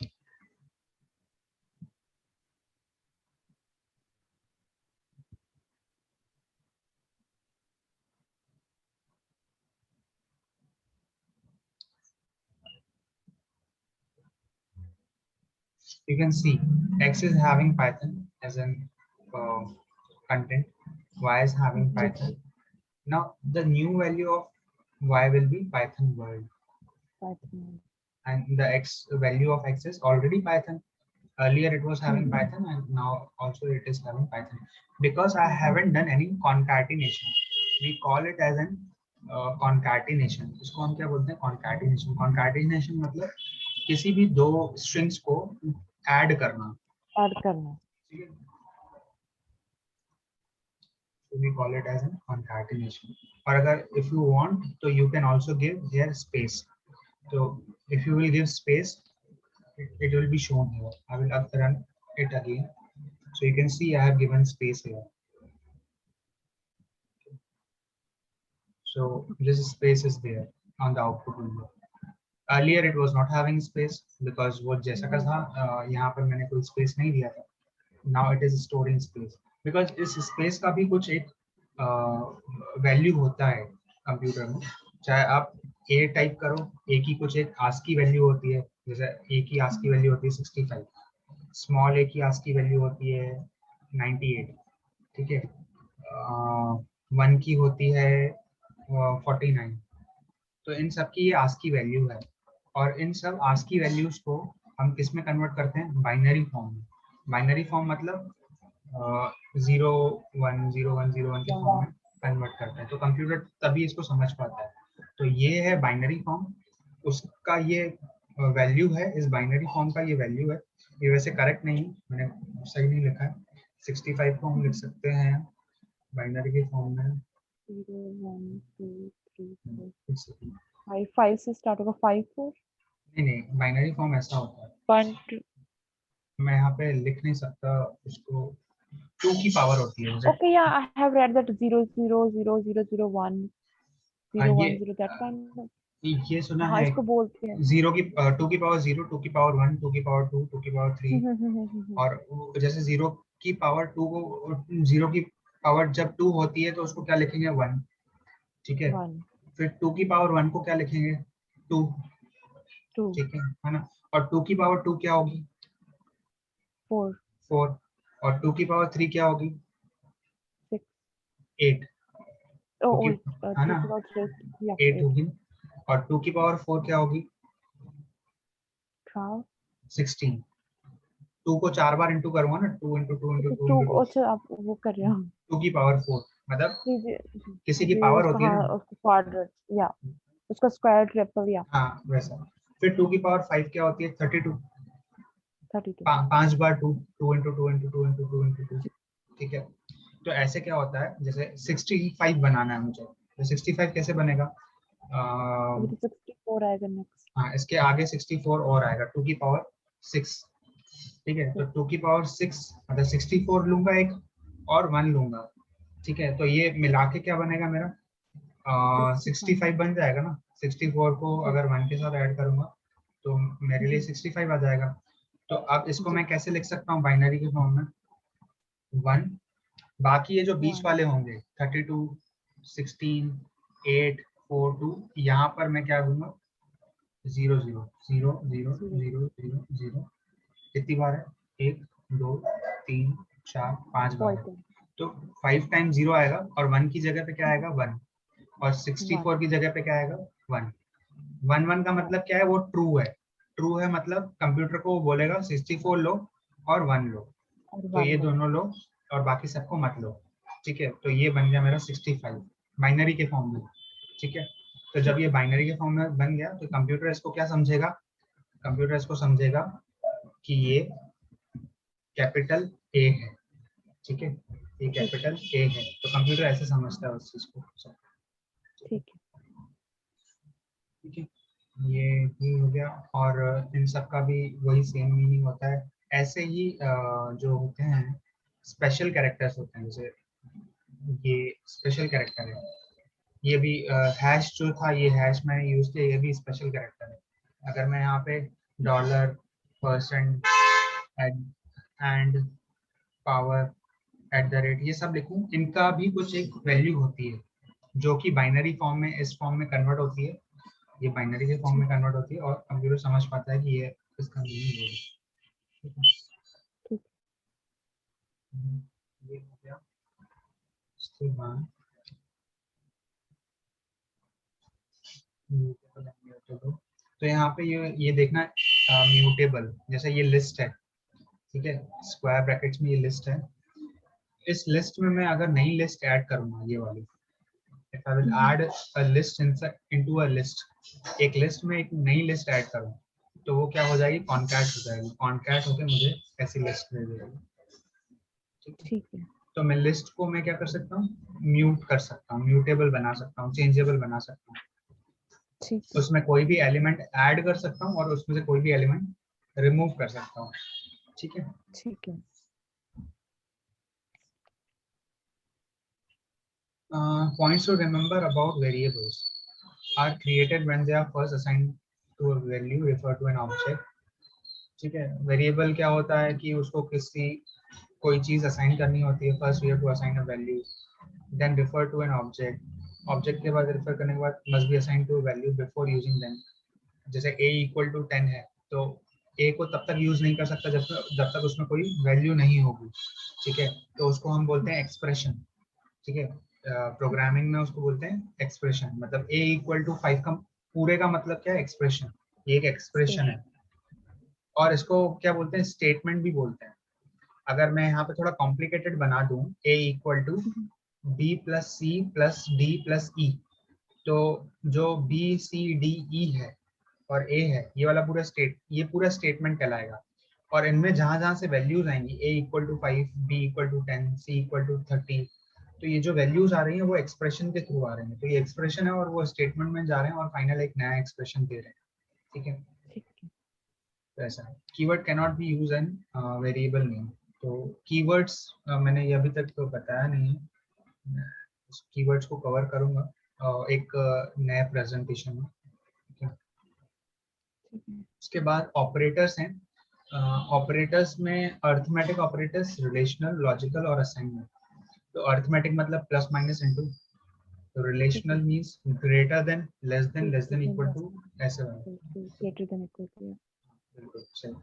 [SPEAKER 2] You can see X is having Python as an content, Y is having Python. Now the new value of Y will be Python world,
[SPEAKER 1] Python.
[SPEAKER 2] and the X value of X is already Python. Earlier it was having Python, and now also it is having Python. Because I haven't done any concatenation, we call it as an concatenation. इसको हम क्या बोलते हैं? Concatenation. Concatenation मतलब किसी भी दो strings को add करना.
[SPEAKER 1] Add करना.
[SPEAKER 2] So we call it as an concatenation. और अगर if you want, so you can also give here space. So if you will give space, it will be shown here. I will run it again. So you can see I have given space here. So this space is there on the output window. Earlier it was not having space because वो जैसा का था यहाँ पर मैंने कोई space नहीं दिया था. Now it is storing space because इस space का भी कुछ एक वैल्यू होता है कंप्यूटर में. चाहे आप a टाइप करो, a की कुछ एक ASCII वैल्यू होती है. जैसे a की ASCII वैल्यू होती है 65, स्मॉल a की ASCII वैल्यू होती है 98, ठीक है. 1 की होती है 49. तो इन सब की ये ASCII वैल्यू है, और इन सब ASCII वैल्यूज को हम किस में कन्वर्ट करते हैं? बाइनरी फॉर्म में. बाइनरी फॉर्म मतलब 0 1 0 1 0 1 के फॉर्म में कन्वर्ट करते हैं. तो कंप्यूटर तभी इसको समझ पाता है. तो ये है बाइनरी फॉर्म, उसका ये वैल्यू है, इस बाइनरी फॉर्म का ये वैल्यू है. ये वैसे करेक्ट नहीं, मैंने सही नहीं लिखा है. 65 को हम लिख सकते हैं बाइनरी के फॉर्म में.
[SPEAKER 1] 0 1 2 3 4 5 से स्टार्ट होगा. 5 4.
[SPEAKER 2] नहीं, बाइनरी फॉर्म ऐसा होता है.
[SPEAKER 1] But
[SPEAKER 2] मैं यहाँ पे लिख नहीं सकता उसको. 2 की पावर होती है.
[SPEAKER 1] okay, yeah, I have read that 0 0 0 0 0 1 0 1 0 that kind of.
[SPEAKER 2] ये सुना
[SPEAKER 1] हाँ,
[SPEAKER 2] है.
[SPEAKER 1] इसको बोलते हैं.
[SPEAKER 2] 0 की 2 की पावर 0, 2 की पावर 1, 2 की पावर 2, 2 की पावर 3. और जैसे 0 की पावर 2 को, 0 की पावर जब 2 होती है तो उसको क्या लिखेंगे? 1. ठीक है. फिर 2 की पावर 1 को क्या लिखेंगे? 2. ठीक है ना. और 2 की पावर 2 क्या होगी?
[SPEAKER 1] 4.
[SPEAKER 2] और 2 की पावर 3 क्या होगी?
[SPEAKER 1] 6.
[SPEAKER 2] 8. है ना, 8 होगी. और 2 की पावर 4 क्या होगी? 16. 2 को 4 बार इंटू करूंगा ना, 2 इंटू 2 इंटू 2 इंटू 2.
[SPEAKER 1] अच्छा, आप वो कर रहे हो.
[SPEAKER 2] 2 की पावर 4 मतलब किसी की पावर होती है ना,
[SPEAKER 1] क्वाड्रेट या उसका स्क्वायर, ट्रिपल या.
[SPEAKER 2] हाँ वैसा. फिर 2 की पावर 5 क्या होती है? 32. 5 बार 2, 2 इंटू 2 इंटू 2 इंटू 2 इंटू 2. ठीक है. तो ऐसे क्या होता है, जैसे 65 बनाना है मुझे, तो 65 कैसे बनेगा?
[SPEAKER 1] 64 आएगा नेक्स्ट.
[SPEAKER 2] हाँ, इसके आगे 64 और आएगा, 2 की पावर 6. ठीक है. तो 2 की पावर 6 मतलब 64 लूंगा एक, और 1 लूंगा. ठीक है. तो ये मिला के क्या बनेगा मेरा? 65 बन जाएगा ना. 64 को अगर 1 के साथ ऐड करूंगा तो मेरे लिए 65 आ जाएगा. तो अब इसको मैं कैसे लिख सकता हूँ बाइनरी के फॉर्म में? 1, बाकी ये जो बीच वाले होंगे 32, 16, 8, 4, 2, यहाँ पर मैं क्या दूंगा? 0 0 0 0 0 0 0. कितनी बार है? 1 2 3 4 5 बार है. तो 5 टाइम्स 0 आएगा और 1 की जगह पे क्या आएगा 1, और 64
[SPEAKER 1] 1
[SPEAKER 2] की जगह पे क्या आएगा 1। 1 का मतलब क्या है, वो ट्रू है। ट्रू है मतलब कंप्यूटर को वो बोलेगा 64 लो और 1 लो,
[SPEAKER 1] और
[SPEAKER 2] तो
[SPEAKER 1] 1
[SPEAKER 2] ये
[SPEAKER 1] लो।
[SPEAKER 2] दोनों लो और बाकी सबको मत लो। ठीक है, तो ये बन गया मेरा 65 बाइनरी के फॉर्म में। ठीक है, तो जब
[SPEAKER 1] ठीक
[SPEAKER 2] ये
[SPEAKER 1] है।
[SPEAKER 2] बाइनरी के फॉर्म में बन गया तो कंप्यूटर इसको क्या समझेगा, कंप्यूटर इसको समझेगा कि ये कैपिटल ए है। ठीक है, ये
[SPEAKER 1] ठीक
[SPEAKER 2] कैपिटल ए है, तो कंप्यूटर ऐसे समझता है उस चीज को। ठीक है,
[SPEAKER 1] ठीक है।
[SPEAKER 2] ठीक है, ये भी हो गया। और इन सब का भी वही सेम मीनिंग होता है। ऐसे ही जो होते हैं स्पेशल कैरेक्टर्स होते हैं, जैसे ये स्पेशल कैरेक्टर है, ये भी हैश जो था, ये हैश मैंने यूज किया, ये भी स्पेशल कैरेक्टर है। अगर मैं यहाँ पे dollar, percent, and, power, at the rate, ये सब लिखूं, इनका भी कुछ एक वैल्यू होती है जो कि बाइनरी फॉर्म में, इस फॉर्म में कन्वर्ट होती है। ये बाइनरी के फॉर्म में
[SPEAKER 1] ठीक
[SPEAKER 2] कन्वर्ट होती है और कंप्यूटर समझ पाता है कि ये इसका मीनिंग ये है।
[SPEAKER 1] ठीक।
[SPEAKER 2] ये हो गया। उसके बाद तो यहाँ पे ये देखना म्यूटेबल, जैसे ये लिस्ट है। ठीक है, स्क्वायर ब्रैकेट्स में ये लिस्ट है। इस लिस्ट में मैं अगर नई लिस्ट ऐड करूंगा, ये वाली, if I will add a list into a list, एक लिस्ट में एक नई लिस्ट ऐड करूँ, तो वो क्या हो जाएगी, कॉन्कैट हो जाएगी। कॉन्कैट होकर मुझे ऐसी लिस्ट दे देगी। ठीक है,
[SPEAKER 1] ठीक है।
[SPEAKER 2] तो मैं लिस्ट को मैं क्या कर सकता हूँ, म्यूट कर सकता हूँ, म्यूटेबल बना सकता हूँ, चेंजेबल बना सकता हूँ।
[SPEAKER 1] ठीक है।
[SPEAKER 2] उसमें कोई भी एलिमेंट ऐड कर सकता हूँ और उसमें से कोई भी एलिमेंट रिमूव कर सकता हूँ। ठीक है,
[SPEAKER 1] ठीक है।
[SPEAKER 2] points to remember about variables are created when they are first assigned to a value refer to an object. ठीक है, वेरिएबल क्या होता है कि उसको किसी कोई चीज असाइन करनी होती है। First we have to assign a value, then refer to an object, object के बाद रेफर करने के बाद must be assign to value before using them. जैसे a इक्वल टू 10 है, तो a को तब तक यूज नहीं कर सकता जब तक उसमें कोई वैल्यू नहीं होगी। ठीक है, तो उसको हम बोलते हैं एक्सप्रेशन। ठीक है, प्रोग्रामिंग में उसको बोलते हैं एक्सप्रेशन। मतलब a इक्वल टू 5 का पूरे का मतलब क्या है, एक्सप्रेशन। ये एक एक्सप्रेशन है। और इसको क्या बोलते हैं, स्टेटमेंट भी बोलते हैं। अगर मैं यहाँ पे थोड़ा कॉम्प्लिकेटेड बना दूं, a equal to b plus c plus d plus e, तो जो b c d e है और a है, ये वाला पूरा ये पूरा स्टेटमेंट कहलाएगा। और इनमें जहां जहां से वैल्यूज आएंगी, a equal to 5, b equal to 10, c equal to 30, तो ये जो वैल्यूज आ रही हैं वो एक्सप्रेशन के थ्रू आ रही हैं। तो ये एक्सप्रेशन है और वो स्टेटमेंट में जा रहे हैं और फाइनल एक नया एक्सप्रेशन दे रहे हैं। ठीक है,
[SPEAKER 1] ठीक है।
[SPEAKER 2] तो ऐसा है। Keyword can not be use in variable name. तो कीवर्ड्स मैंने ये अभी तक तो बताया नहीं है, कीवर्ड्स को कवर करूंगा एक नए प्रेजेंटेशन में। ठीक है,
[SPEAKER 1] ठीक है।
[SPEAKER 2] उसके बाद ऑपरेटर्स हैं। ऑपरेटर्स में अर्थमेटिक ऑपरेटर्स, रिलेशनल, लॉजिकल और असाइनमेंट। तो अर्थमेटिक मतलब प्लस माइनस इनटू, तो
[SPEAKER 1] ठीक है।
[SPEAKER 2] Relational means greater than, less
[SPEAKER 1] Greater
[SPEAKER 2] than,
[SPEAKER 1] than,
[SPEAKER 2] equal
[SPEAKER 1] less
[SPEAKER 2] to,
[SPEAKER 1] than,
[SPEAKER 2] ऐसे वाला।
[SPEAKER 1] equal to, greater than, equal to, yeah.
[SPEAKER 2] बिल्कुल सही।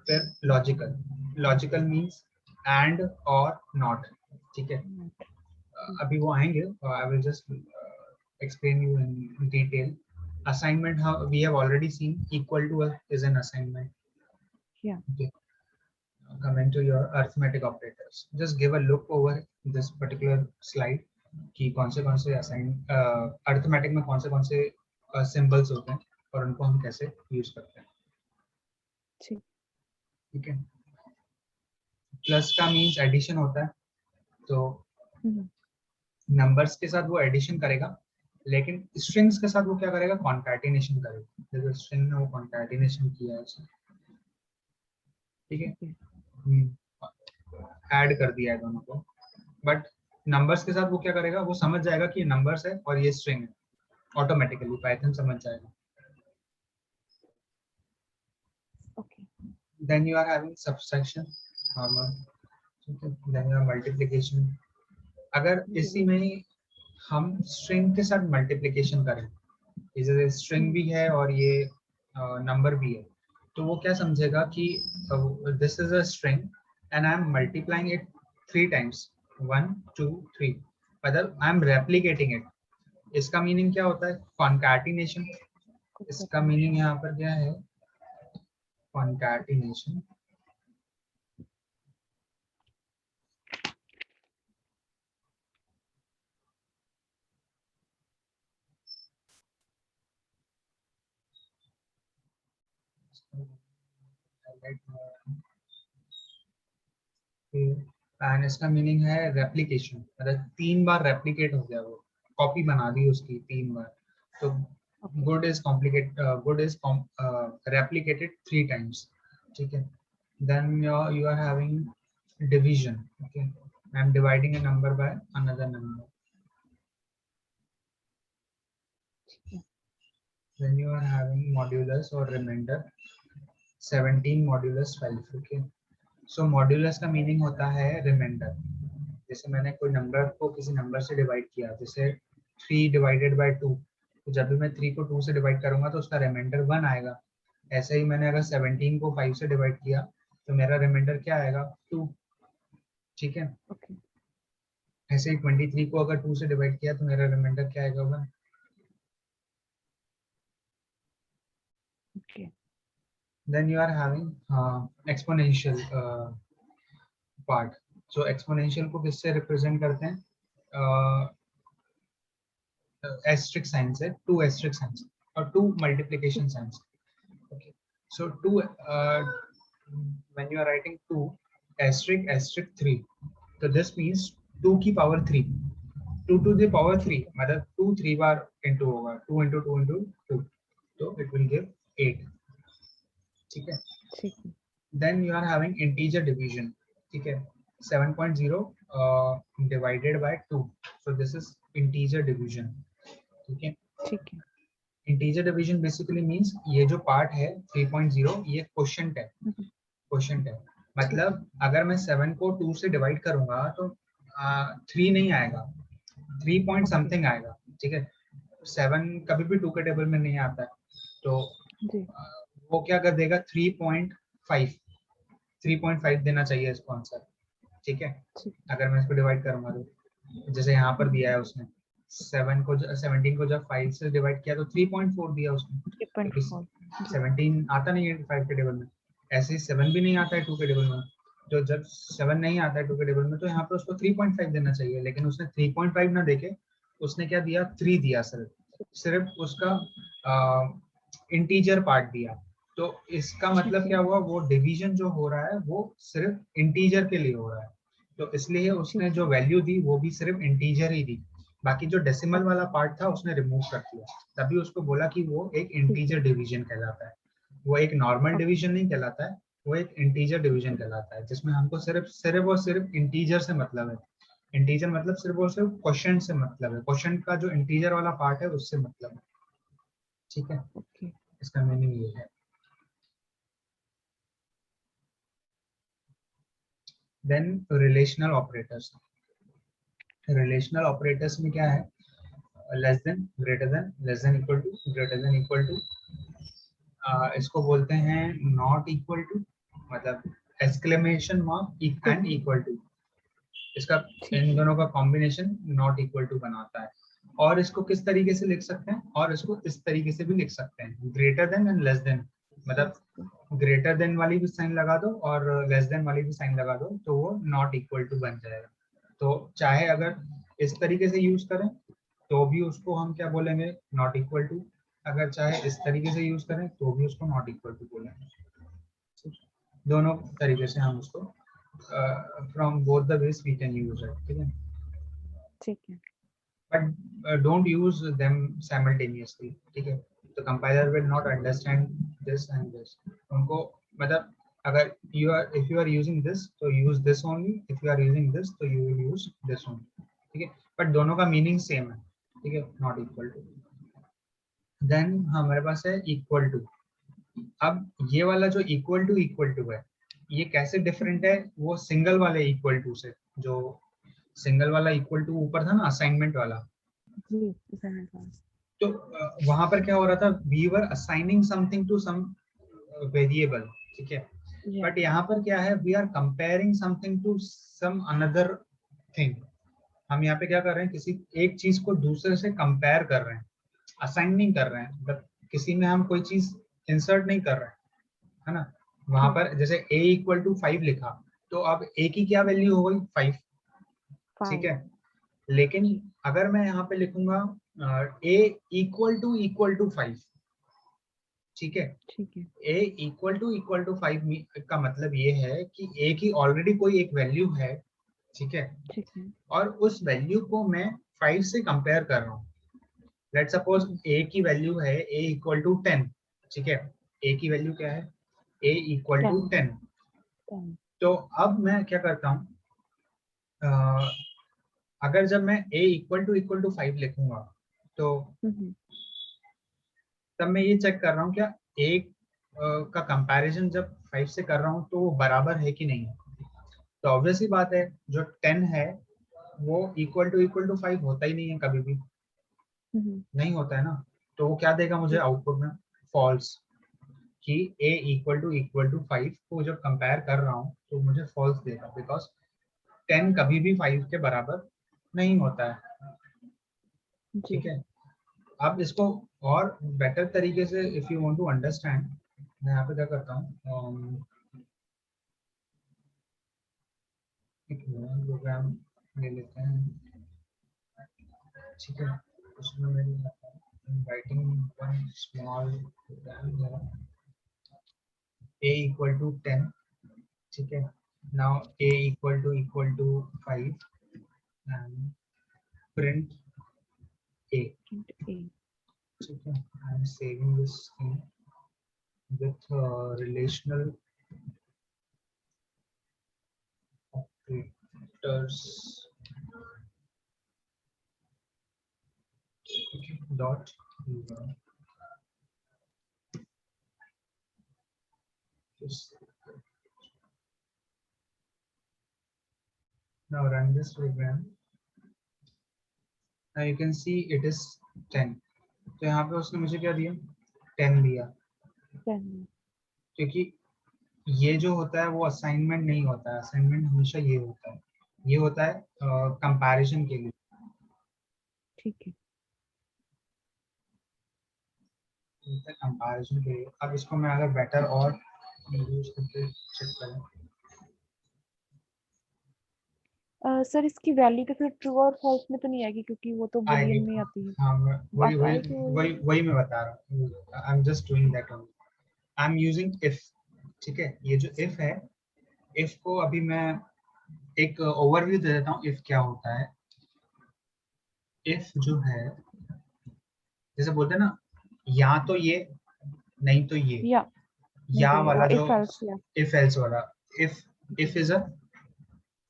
[SPEAKER 2] फिर लॉजिकल, लॉजिकल मींस एंड और नॉट। ठीक है,
[SPEAKER 1] Not.
[SPEAKER 2] अभी वो आएंगे, I will just explain you in detail. Assignment, how we have already seen, equal to is an assignment.
[SPEAKER 1] Yeah.
[SPEAKER 2] Okay, coming to your arithmetic operators, just give a look over this particular slide कि कौन से assign arithmetic में कौन से symbols होते हैं और उनको हम कैसे यूज करते हैं।
[SPEAKER 1] ठीक।
[SPEAKER 2] ठीक है, प्लस का मीन्स एडिशन होता है, तो नंबर्स के साथ वो एडिशन करेगा, लेकिन स्ट्रिंग्स के साथ वो क्या करेगा, कॉन्कैटिनेशन करेगा। जैसे स्ट्रिंग में वो कॉन्कैटिनेशन किया है उसने। ठीक
[SPEAKER 1] ठीक है।
[SPEAKER 2] है, ऐड कर दिया है दोनों को। बट नंबर्स के साथ वो क्या करेगा, वो समझ जाएगा कि ये नंबर्स है और ये स्ट्रिंग है, ऑटोमेटिकली पाइथन समझ जाएगा।
[SPEAKER 1] Okay.
[SPEAKER 2] Then you are having subtraction, normal. Then you are multiplication. अगर इसी में ही हम स्ट्रिंग के साथ मल्टीप्लिकेशन करें, जैसे स्ट्रिंग भी है और ये नंबर भी है, तो वो क्या समझेगा कि this is a string and I am multiplying it 3 times, 1 2 3, मतलब आई एम रेप्लिकेटिंग इट। इसका मीनिंग क्या होता है? कॉन्कैटिनेशन। इसका मीनिंग यहाँ पर क्या है? कॉन्कैटिनेशन। एंड इसका मीनिंग है रेप्लिकेशन, मतलब 3 बार रेप्लिकेट हो गया, वो कॉपी बना दी उसकी 3 बार। तो good is complicate, good is replicated 3 times, ठीक है। Then you are having division, okay, I am dividing a number by another number. Then you are having modulus or remainder 17 modulus 12, okay. So modulus का meaning होता है reminder. जैसे मैंने कोई number को किसी नंबर से डिवाइड किया, जैसे 3 डिवाइडेड बाय 2, तो जब भी मैं 3 को 2 से डिवाइड करूंगा तो उसका रिमाइंडर 1 आएगा। ऐसे ही मैंने अगर 17 को 5 से डिवाइड किया तो मेरा रिमाइंडर क्या आएगा? 2, ठीक है। ऐसे ही 23 को अगर 2 से डिवाइड किया तो मेरा रिमाइंडर क्या आएगा? 1। Then you are having exponential part. So exponential को किससे रिप्रेजेंट करते हैं? एस्ट्रिक साइन से, 2 एस्ट्रिक साइन से, और 2 मल्टीप्लिकेशन साइन से, okay. So 2 when you are writing 2 asterisk asterisk 3, so this means 2 की पावर 3, 2 to the power 3, मतलब 2 3 बार into होगा, 2 into 2 into 2, so it will give 8, ठीक है। Then you are having integer division, ठीक है, 7.0 divided by 2, so this is integer division, ठीक है। Integer division basically means ये जो पार्ट है 3.0, ये क्वोशिएंट है, क्वोशिएंट है, मतलब अगर मैं 7 को 2 से डिवाइड करूंगा तो 3 नहीं आएगा, 3 पॉइंट समथिंग आएगा, ठीक है। 7 कभी भी 2 के टेबल में नहीं आता है, तो वो क्या कर देगा? 3.5, 3.5 देना चाहिए इसको आंसर, ठीक है। अगर मैं इसको डिवाइड करूंगा तो जैसे यहाँ पर दिया है उसने 7 को 17 को जब 5 से डिवाइड किया तो 3.4 दिया उसने, 17 आता नहीं है 5 के टेबल में, ऐसे ही 7 भी नहीं आता है 2 के टेबल में, तो जब 7 नहीं आता है 2 के टेबल में तो यहाँ पे उसको 3.5 देना चाहिए, लेकिन उसने 3.5 ना देके उसने क्या दिया? 3 दिया, सिर्फ उसका इंटीजर पार्ट दिया। तो इसका मतलब क्या हुआ? वो डिवीजन जो हो रहा है वो सिर्फ इंटीजर के लिए हो रहा है, तो इसलिए उसने जो वैल्यू दी वो भी सिर्फ इंटीजर ही दी, बाकी जो डेसिमल वाला पार्ट था उसने रिमूव कर दिया, तभी उसको बोला कि वो एक इंटीजर डिवीजन कहलाता है। वो एक नॉर्मल डिवीजन नहीं कहलाता है, वो एक इंटीजर डिवीजन कहलाता है, जिसमें हमको सिर्फ और सिर्फ इंटीजर से मतलब है। इंटीजर मतलब सिर्फ और सिर्फ क्वोशिएंट से मतलब है, क्वोशिएंट का जो इंटीजर वाला पार्ट है उससे मतलब है, ठीक है। इसका मीनिंग ये है। Then relational operators, relational operators में क्या है? Less than, greater than, less than equal to, greater than equal to, इसको बोलते हैं नॉट इक्वल टू, मतलब exclamation mark and equal to, इसका इन दोनों का कॉम्बिनेशन नॉट इक्वल टू बनाता है। और इसको किस तरीके से लिख सकते हैं? और इसको इस तरीके से भी लिख सकते हैं, greater than and less than, मतलब ग्रेटर देन वाली भी साइन लगा दो और लेस देन वाली भी साइन लगा दो तो वो नॉट इक्वल टू बन जाएगा। तो चाहे अगर इस तरीके से यूज करें तो भी उसको हम क्या बोलेंगे? Not equal to. अगर चाहे इस तरीके से यूज करें तो भी उसको नॉट इक्वल टू बोलेंगे। दोनों तरीके से हम उसको from both the ways we can use it, ठीक है।
[SPEAKER 1] ठीक है,
[SPEAKER 2] but don't use them simultaneously, ठीक है। तो compiler will not understand this and this. उनको मतलब अगर if you are using this तो use this only, if you are using this तो you will use this only, ठीक है। बट दोनों का मीनिंग सेम है, ठीक है, नॉट इक्वल टू। देन हमारे पास है इक्वल टू। अब ये वाला जो इक्वल टू है ये कैसे डिफरेंट है वो सिंगल वाले इक्वल टू से? जो सिंगल वाला इक्वल टू ऊपर था ना असाइनमेंट वाला, तो वहां पर क्या हो रहा था? We were assigning something to some variable, ठीक है। बट यहाँ पर क्या है? We are comparing something to some another thing. हम यहाँ पे क्या कर रहे हैं, किसी एक चीज को दूसरे से कंपेयर कर रहे हैं, असाइन नहीं कर रहे हैं, मतलब किसी में हम कोई चीज इंसर्ट नहीं कर रहे हैं, है ना। वहां
[SPEAKER 1] ठीक
[SPEAKER 2] पर जैसे a इक्वल टू 5 लिखा, तो अब a की क्या वैल्यू हो गई 5, ठीक
[SPEAKER 1] 5।
[SPEAKER 2] है। लेकिन
[SPEAKER 1] जी।
[SPEAKER 2] अगर मैं यहाँ पे लिखूंगा a इक्वल टू 5, ठीक है।
[SPEAKER 1] ठीक है।
[SPEAKER 2] a इक्वल टू 5 का मतलब ये है कि a की ऑलरेडी कोई एक वैल्यू है, ठीक है।
[SPEAKER 1] ठीक है।
[SPEAKER 2] और उस वैल्यू को मैं 5 से कंपेयर कर रहा हूँ। लेट सपोज a की वैल्यू है a इक्वल टू 10, ठीक है। a की वैल्यू क्या है, a इक्वल टू
[SPEAKER 1] 10।
[SPEAKER 2] 10।
[SPEAKER 1] 10।
[SPEAKER 2] तो अब मैं क्या करता हूँ, अगर जब मैं a इक्वल टू 5 लिखूंगा, तो
[SPEAKER 1] हम्म।
[SPEAKER 2] तब मैं ये चेक कर रहा हूँ क्या a का कंपैरिजन जब 5 से कर रहा हूँ तो वो बराबर है कि नहीं। तो ऑब्वियस ही बात है, जो 10 है वो इक्वल टू 5 होता ही नहीं है, कभी भी
[SPEAKER 1] हम्म।
[SPEAKER 2] नहीं होता है ना। तो वो क्या देगा मुझे
[SPEAKER 1] जी।
[SPEAKER 2] आउटपुट में, फॉल्स। कि a इक्वल टू 5 को जब कंपेयर कर रहा हूँ तो मुझे फॉल्स देगा, बिकॉज 10 कभी भी 5 के बराबर नहीं होता है,
[SPEAKER 1] जी।
[SPEAKER 2] ठीक है। अब इसको और बेटर तरीके से if you want to understand, मैं यहाँ पे क्या करता हूँ, एक प्रोग्राम ले लेते हैं, ठीक है। उसमें मेरी writing one small program, a equal to 10, ठीक है। Now a equal to 5 and print a,
[SPEAKER 1] Print A।
[SPEAKER 2] ठीक है। I am saving this thing with relational operators, okay, dot just now run this program. Now you can see it is 10। तो यहाँ पे उसने मुझे क्या दिया, 10 दिया,
[SPEAKER 1] 10।
[SPEAKER 2] क्योंकि ये जो होता है वो असाइनमेंट नहीं होता है, असाइनमेंट हमेशा ये होता है, ये होता है कंपैरिजन के लिए,
[SPEAKER 1] ठीक है।
[SPEAKER 2] कंपैरिजन के लिए। अब इसको मैं अगर बेटर और यूज करके चेक करूँ,
[SPEAKER 1] सर इसकी वैल्यू तो फिर ट्रू और फॉल्स में तो नहीं आएगी क्योंकि वो तो
[SPEAKER 2] आएगी।
[SPEAKER 1] बुलियन में आती है।
[SPEAKER 2] हाँ वही
[SPEAKER 1] बस
[SPEAKER 2] वही
[SPEAKER 1] आएगी वो।
[SPEAKER 2] वही मैं बता रहा हूँ, आई am just doing that only, I am using if, ठीक है। ये जो इफ है, इफ को अभी मैं एक ओवरव्यू दे देता हूँ इफ क्या होता है। इफ जो है, जैसे बोलते हैं ना, या तो ये नहीं तो ये,
[SPEAKER 1] या नहीं
[SPEAKER 2] या
[SPEAKER 1] तो ये
[SPEAKER 2] वाला जो
[SPEAKER 1] इफ एल्स या
[SPEAKER 2] इफ एल्स वाला, if if is a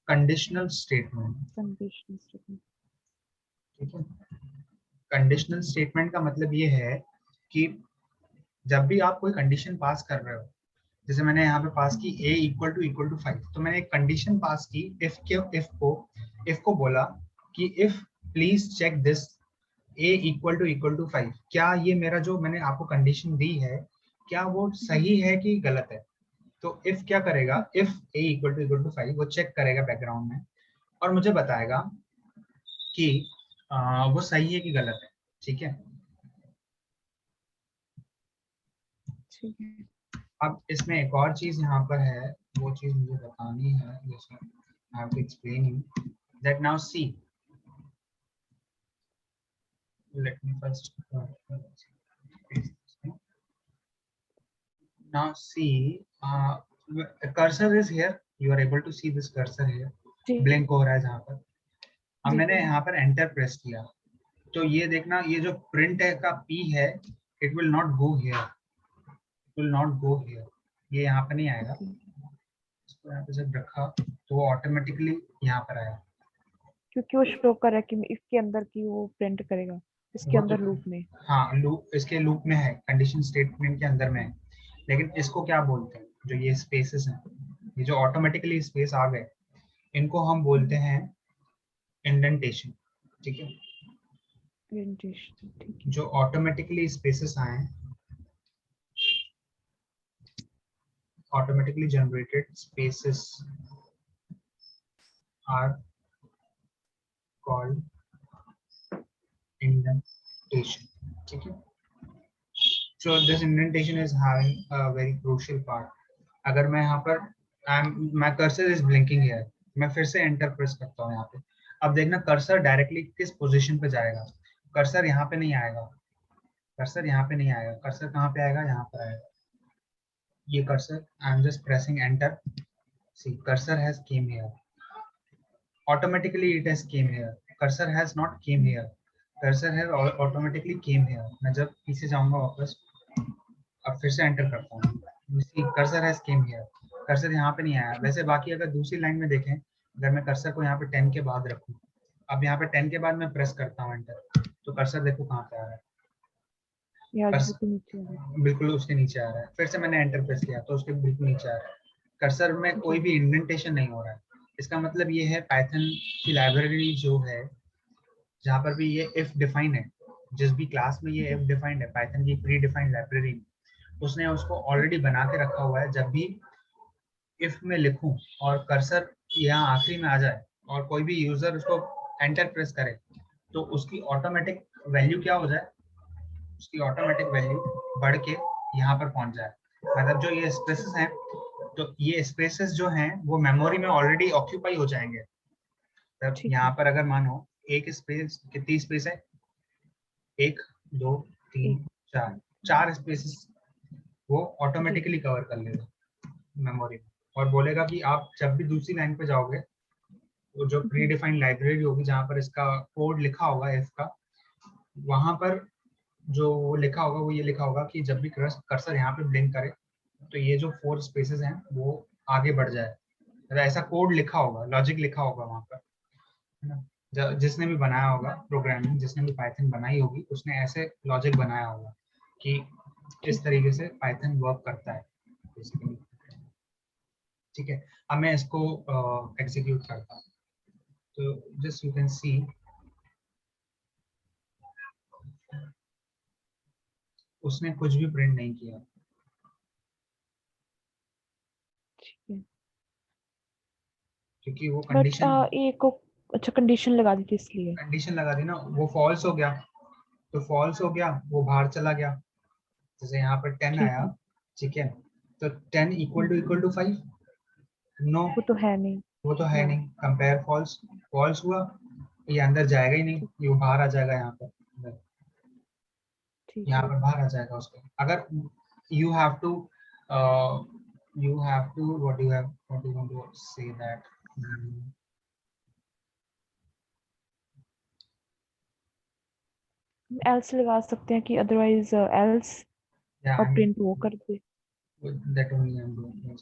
[SPEAKER 2] conditional statement,
[SPEAKER 1] conditional statement.
[SPEAKER 2] ठीक है। कंडीशनल स्टेटमेंट का मतलब ये है कि जब भी आप कोई कंडीशन पास कर रहे हो, जैसे मैंने यहाँ पे पास की a इक्वल टू 5, तो मैंने एक कंडीशन पास की इफ को बोला कि if please check this a equal to 5, क्या ये मेरा जो मैंने आपको कंडीशन दी है क्या वो सही है कि गलत है। तो इफ क्या करेगा, इफ a इक्वल टू 5 वो चेक करेगा बैकग्राउंड में और मुझे बताएगा कि वो सही है कि गलत है, ठीक है।
[SPEAKER 1] ठीक है।
[SPEAKER 2] अब इसमें एक और चीज यहाँ पर है, वो चीज मुझे बतानी है, जैसे I have to explain you that. Now see, let me first now see, cursor is here, you are able to see this cursor here,
[SPEAKER 1] जी।
[SPEAKER 2] blink हो रहा है जहाँ पर। अब
[SPEAKER 1] जी।
[SPEAKER 2] मैंने यहाँ पर एंटर प्रेस किया, तो ये देखना, ये जो प्रिंट है का p है, it will not go here, it will not go here, ये यहाँ पर नहीं आएगा।
[SPEAKER 1] ओके।
[SPEAKER 2] इसको यहाँ पे जब रखा तो वो ऑटोमेटिकली यहाँ पर आया।
[SPEAKER 1] क्योंकि वो शो कर रहा है कि इसके अंदर की वो प्रिंट करेगा इसके
[SPEAKER 2] वो तो
[SPEAKER 1] अंदर लूप में।
[SPEAKER 2] हाँ, लूप इसके लूप में है, कंडीशन स्टेटमेंट के अंदर में है। लेकिन इसको क्या बोलते हैं, जो ये स्पेसेस हैं, ये जो ऑटोमेटिकली स्पेस आ गए, इनको हम बोलते हैं इंडेंटेशन, ठीक है।
[SPEAKER 1] प्रेजेंटेशन। ठीक है।
[SPEAKER 2] जो ऑटोमेटिकली स्पेसेस आए, automatically generated spaces are called indentation. ठीक है, so this indentation is having a very crucial part. अगर मैं यहाँ पर my cursor is blinking here, मैं फिर से enter press करता हूँ यहाँ पे. अब देखना कर्सर डायरेक्टली किस पोजीशन पे जाएगा. कर्सर यहाँ पे नहीं आएगा, कर्सर यहाँ पे नहीं आएगा. कर्सर कहाँ पे आएगा, यहाँ पर आएगा. ये cursor, I am just pressing enter. See cursor has came here, automatically it has came here. Cursor has not came here, cursor has automatically came here. मैं जब पीछे जाऊंगा वापस, अब फिर से एंटर करता हूँ, cursor has came here. Cursor यहाँ पे नहीं आया. वैसे बाकी अगर दूसरी लाइन में देखें, अगर मैं कर्सर को यहाँ पे 10 के बाद रखूँ, अब यहाँ पे 10 के बाद मैं प्रेस करता हूँ एंटर, तो कर्सर देखो कहाँ पे आ रहा है. बिल्कुल उसके नीचे आ रहा है. फिर से मैंने एंटर प्रेस किया तो उसके बिल्कुल नीचे आ रहा है. कर्सर में कोई भी इंडेंटेशन नहीं हो रहा है. इसका मतलब ये है पाइथन की लाइब्रेरी जो है, जहाँ पर भी ये इफ डिफाइन है, जिस भी क्लास में ये इफ डिफाइंड है, पाइथन की प्री डिफाइंड लाइब्रेरी, उसने उसको ऑलरेडी बना के रखा हुआ है. जब भी इफ में लिखूं और कर्सर यहाँ आखिरी में आ जाए और कोई भी यूजर उसको एंटर प्रेस करे, तो उसकी ऑटोमेटिक वैल्यू क्या हो जाए, उसकी ऑटोमेटिक वैल्यू बढ़ के यहाँ पर पहुंच जाए. मतलब जो ये स्पेसेस हैं, तो ये स्पेसेस जो हैं वो मेमोरी में ऑलरेडी ऑक्यूपाई हो जाएंगे. तब यहाँ पर अगर मानो एक स्पेस, कितनी स्पेस है, 1 2 3 4, 4 स्पेसेस वो ऑटोमेटिकली कवर कर लेगा मेमोरी में, और बोलेगा कि आप जब भी दूसरी लाइन पे जाओगे, तो जो प्री डिफाइंड लाइब्रेरी होगी जहाँ पर इसका कोड लिखा होगा इफ का, वहां पर जो लिखा होगा वो ये लिखा होगा कि जब भी कर्सर यहाँ पे ब्लिंक करे, तो ये जो 4 स्पेसेस हैं वो आगे बढ़ जाए. ऐसा कोड लिखा होगा, लॉजिक लिखा होगा वहां पर, है ना. जिसने भी बनाया होगा प्रोग्रामिंग, जिसने भी पाइथन बनाई होगी, उसने ऐसे लॉजिक बनाया होगा कि इस तरीके से पाइथन वर्क करता है बेसिकली. ठीक है, अब मैं इसको एग्जीक्यूट करता हूँ. तो जस्ट यू कैन सी, उसने कुछ भी प्रिंट नहीं किया. क्योंकि वो कंडीशन,
[SPEAKER 1] अच्छा कंडीशन लगा दी थी इसलिए.
[SPEAKER 2] कंडीशन लगा दी ना, वो फॉल्स हो गया, तो फॉल्स हो गया, वो बाहर चला गया. जैसे यहाँ पर 10 आया, ठीक है, तो 10 इक्वल टू 5, नो
[SPEAKER 1] वो तो है नहीं.
[SPEAKER 2] वो तो है नहीं. कंपेयर फॉल्स, फॉल्स हुआ, ये अंदर जाएगा ही नहीं, ये बाहर आ जाएगा. यहाँ पर यहाँ पर बाहर आ जाएगा उसके. अगर you have to what you want to say that
[SPEAKER 1] else लगा सकते हैं कि अदरवाइज एल्स
[SPEAKER 2] yeah,
[SPEAKER 1] और प्रिंट वो कर दे.
[SPEAKER 2] that only I'm doing.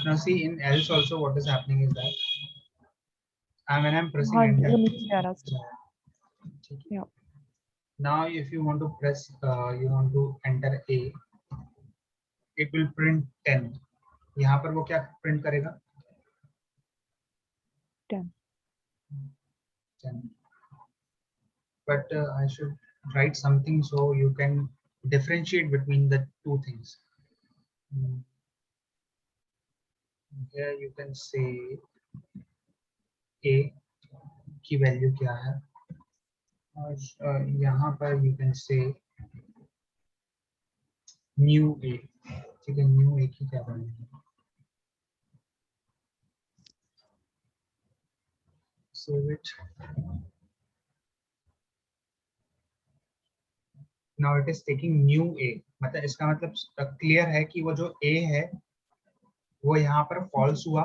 [SPEAKER 2] Now see, in else also what is happening is that when I'm pressing enter,
[SPEAKER 1] वो नीचे आ रहा है.
[SPEAKER 2] now if you want to press you want to enter a, it will print 10. यहाँ पर वो क्या print करेगा, 10. But I should write something so you can differentiate between the two things. Here you can say a की value क्या है, और यहाँ पर you can say new a. ठीक है, new a की क्या वैल्यू है, save it. Now it is taking new a, मतलब इसका मतलब क्लियर है कि वो जो a है वो यहाँ पर फॉल्स हुआ,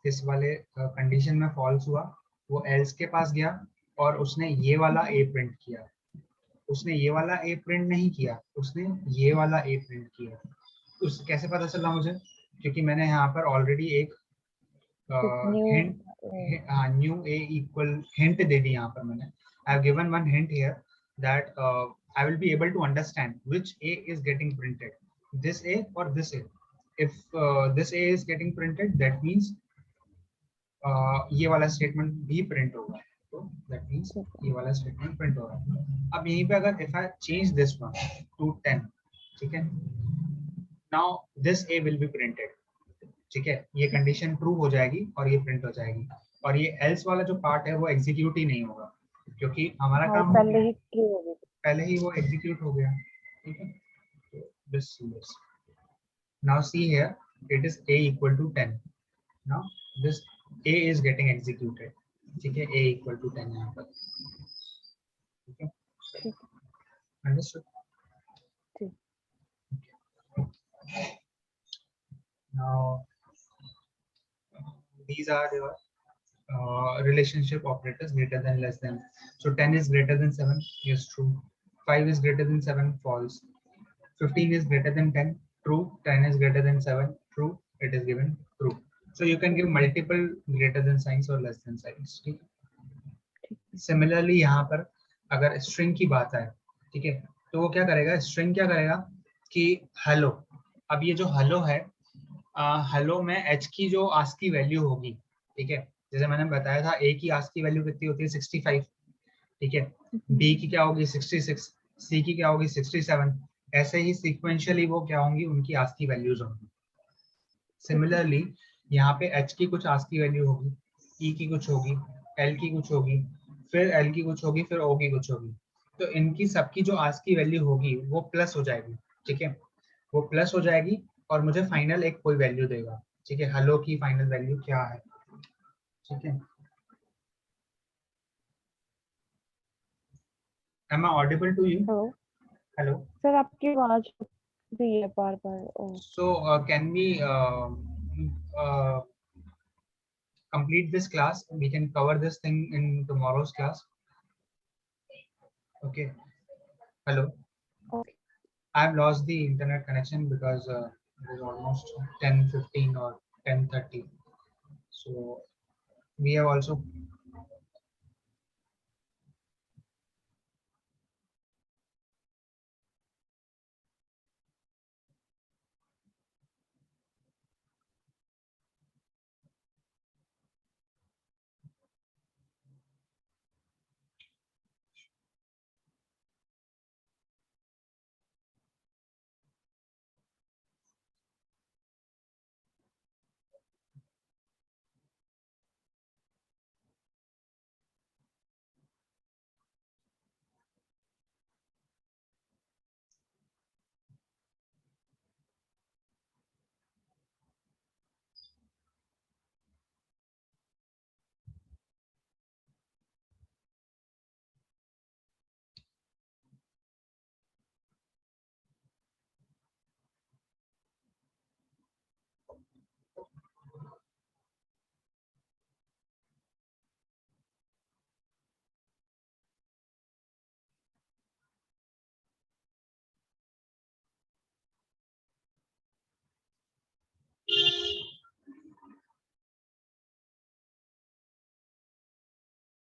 [SPEAKER 2] इस वाले कंडीशन में फॉल्स हुआ, वो एल्स के पास गया और उसने ये वाला a प्रिंट किया. उसने ये वाला a प्रिंट नहीं किया, उसने ये वाला a प्रिंट किया. उस कैसे पता चला मुझे, क्योंकि मैंने यहाँ पर ऑलरेडी एक hint, new a equal hint दे दी. यहाँ पर मैंने I have given one hint here that I will be able to understand which a is getting printed, this a or this a. If this a is getting printed, that means ये वाला statement भी print होगा. तो that means
[SPEAKER 1] ठीक है।
[SPEAKER 2] ये वाला statement print हो रहा है। अब यहीं पे अगर if I change this one two 10, ठीक है, now this A will be printed, ठीक है, ये कंडीशन ट्रू हो जाएगी और ये प्रिंट हो जाएगी, और ये एल्स वाला जो पार्ट है वो एग्जीक्यूट ही नहीं होगा, क्योंकि हमारा
[SPEAKER 1] हाँ, वो
[SPEAKER 2] काम हो
[SPEAKER 1] पहले
[SPEAKER 2] गया,
[SPEAKER 1] ही ट्रू हो गई।
[SPEAKER 2] पहले ही वो एग्जीक्यूट हो गया, ठीक है। तो this now see here it is a equal to 10, now this a is getting executed, ठीक है, a equal to 10 यहाँ पर, ठीक है,
[SPEAKER 1] ठीक है।
[SPEAKER 2] understood।
[SPEAKER 1] ठीक।
[SPEAKER 2] Now these are your relationship operators, greater than, less than. So 10 is greater than 7, yes, true. 5 is greater than 7, false. 15 is greater than 10, true. 10 is greater than 7, true. It is given true. So you can give multiple greater than signs or less than signs, ठीक है। Similarly यहाँ पर अगर string की बात आए, ठीक है, तो वो क्या करेगा, स्ट्रिंग क्या करेगा कि हेलो, अब ये जो हेलो है, हेलो में एच की जो आस्की वैल्यू होगी, ठीक है, जैसे मैंने बताया था ए की आस्की वैल्यू कितनी होती है 65, ठीक है, बी की क्या होगी 66, सी की क्या होगी 67, ऐसे ही सीक्वेंशियली वो क्या होंगी, उनकी आस्की वैल्यूज होंगी। सिमिलरली यहाँ पे एच की कुछ आस्की वैल्यू होगी, ई की कुछ होगी, एल की कुछ होगी, फिर एल की कुछ होगी, फिर ओ की कुछ होगी, तो इनकी सबकी जो आस्की वैल्यू होगी वो प्लस हो जाएगी, ठीक है, वो प्लस हो जाएगी और मुझे फाइनल एक कोई वैल्यू देगा, ठीक है, हेलो की फाइनल वैल्यू क्या है, ठीक है। Am I audible to you?
[SPEAKER 1] Hello
[SPEAKER 2] Hello.
[SPEAKER 1] Sir, आपकी आवाज रही है बार बार।
[SPEAKER 2] So can we uh, complete this class? We can cover this thing in tomorrow's class. Okay. Hello.
[SPEAKER 1] Okay.
[SPEAKER 2] I've lost the internet connection because it is almost 10:15 or 10:30. So we have also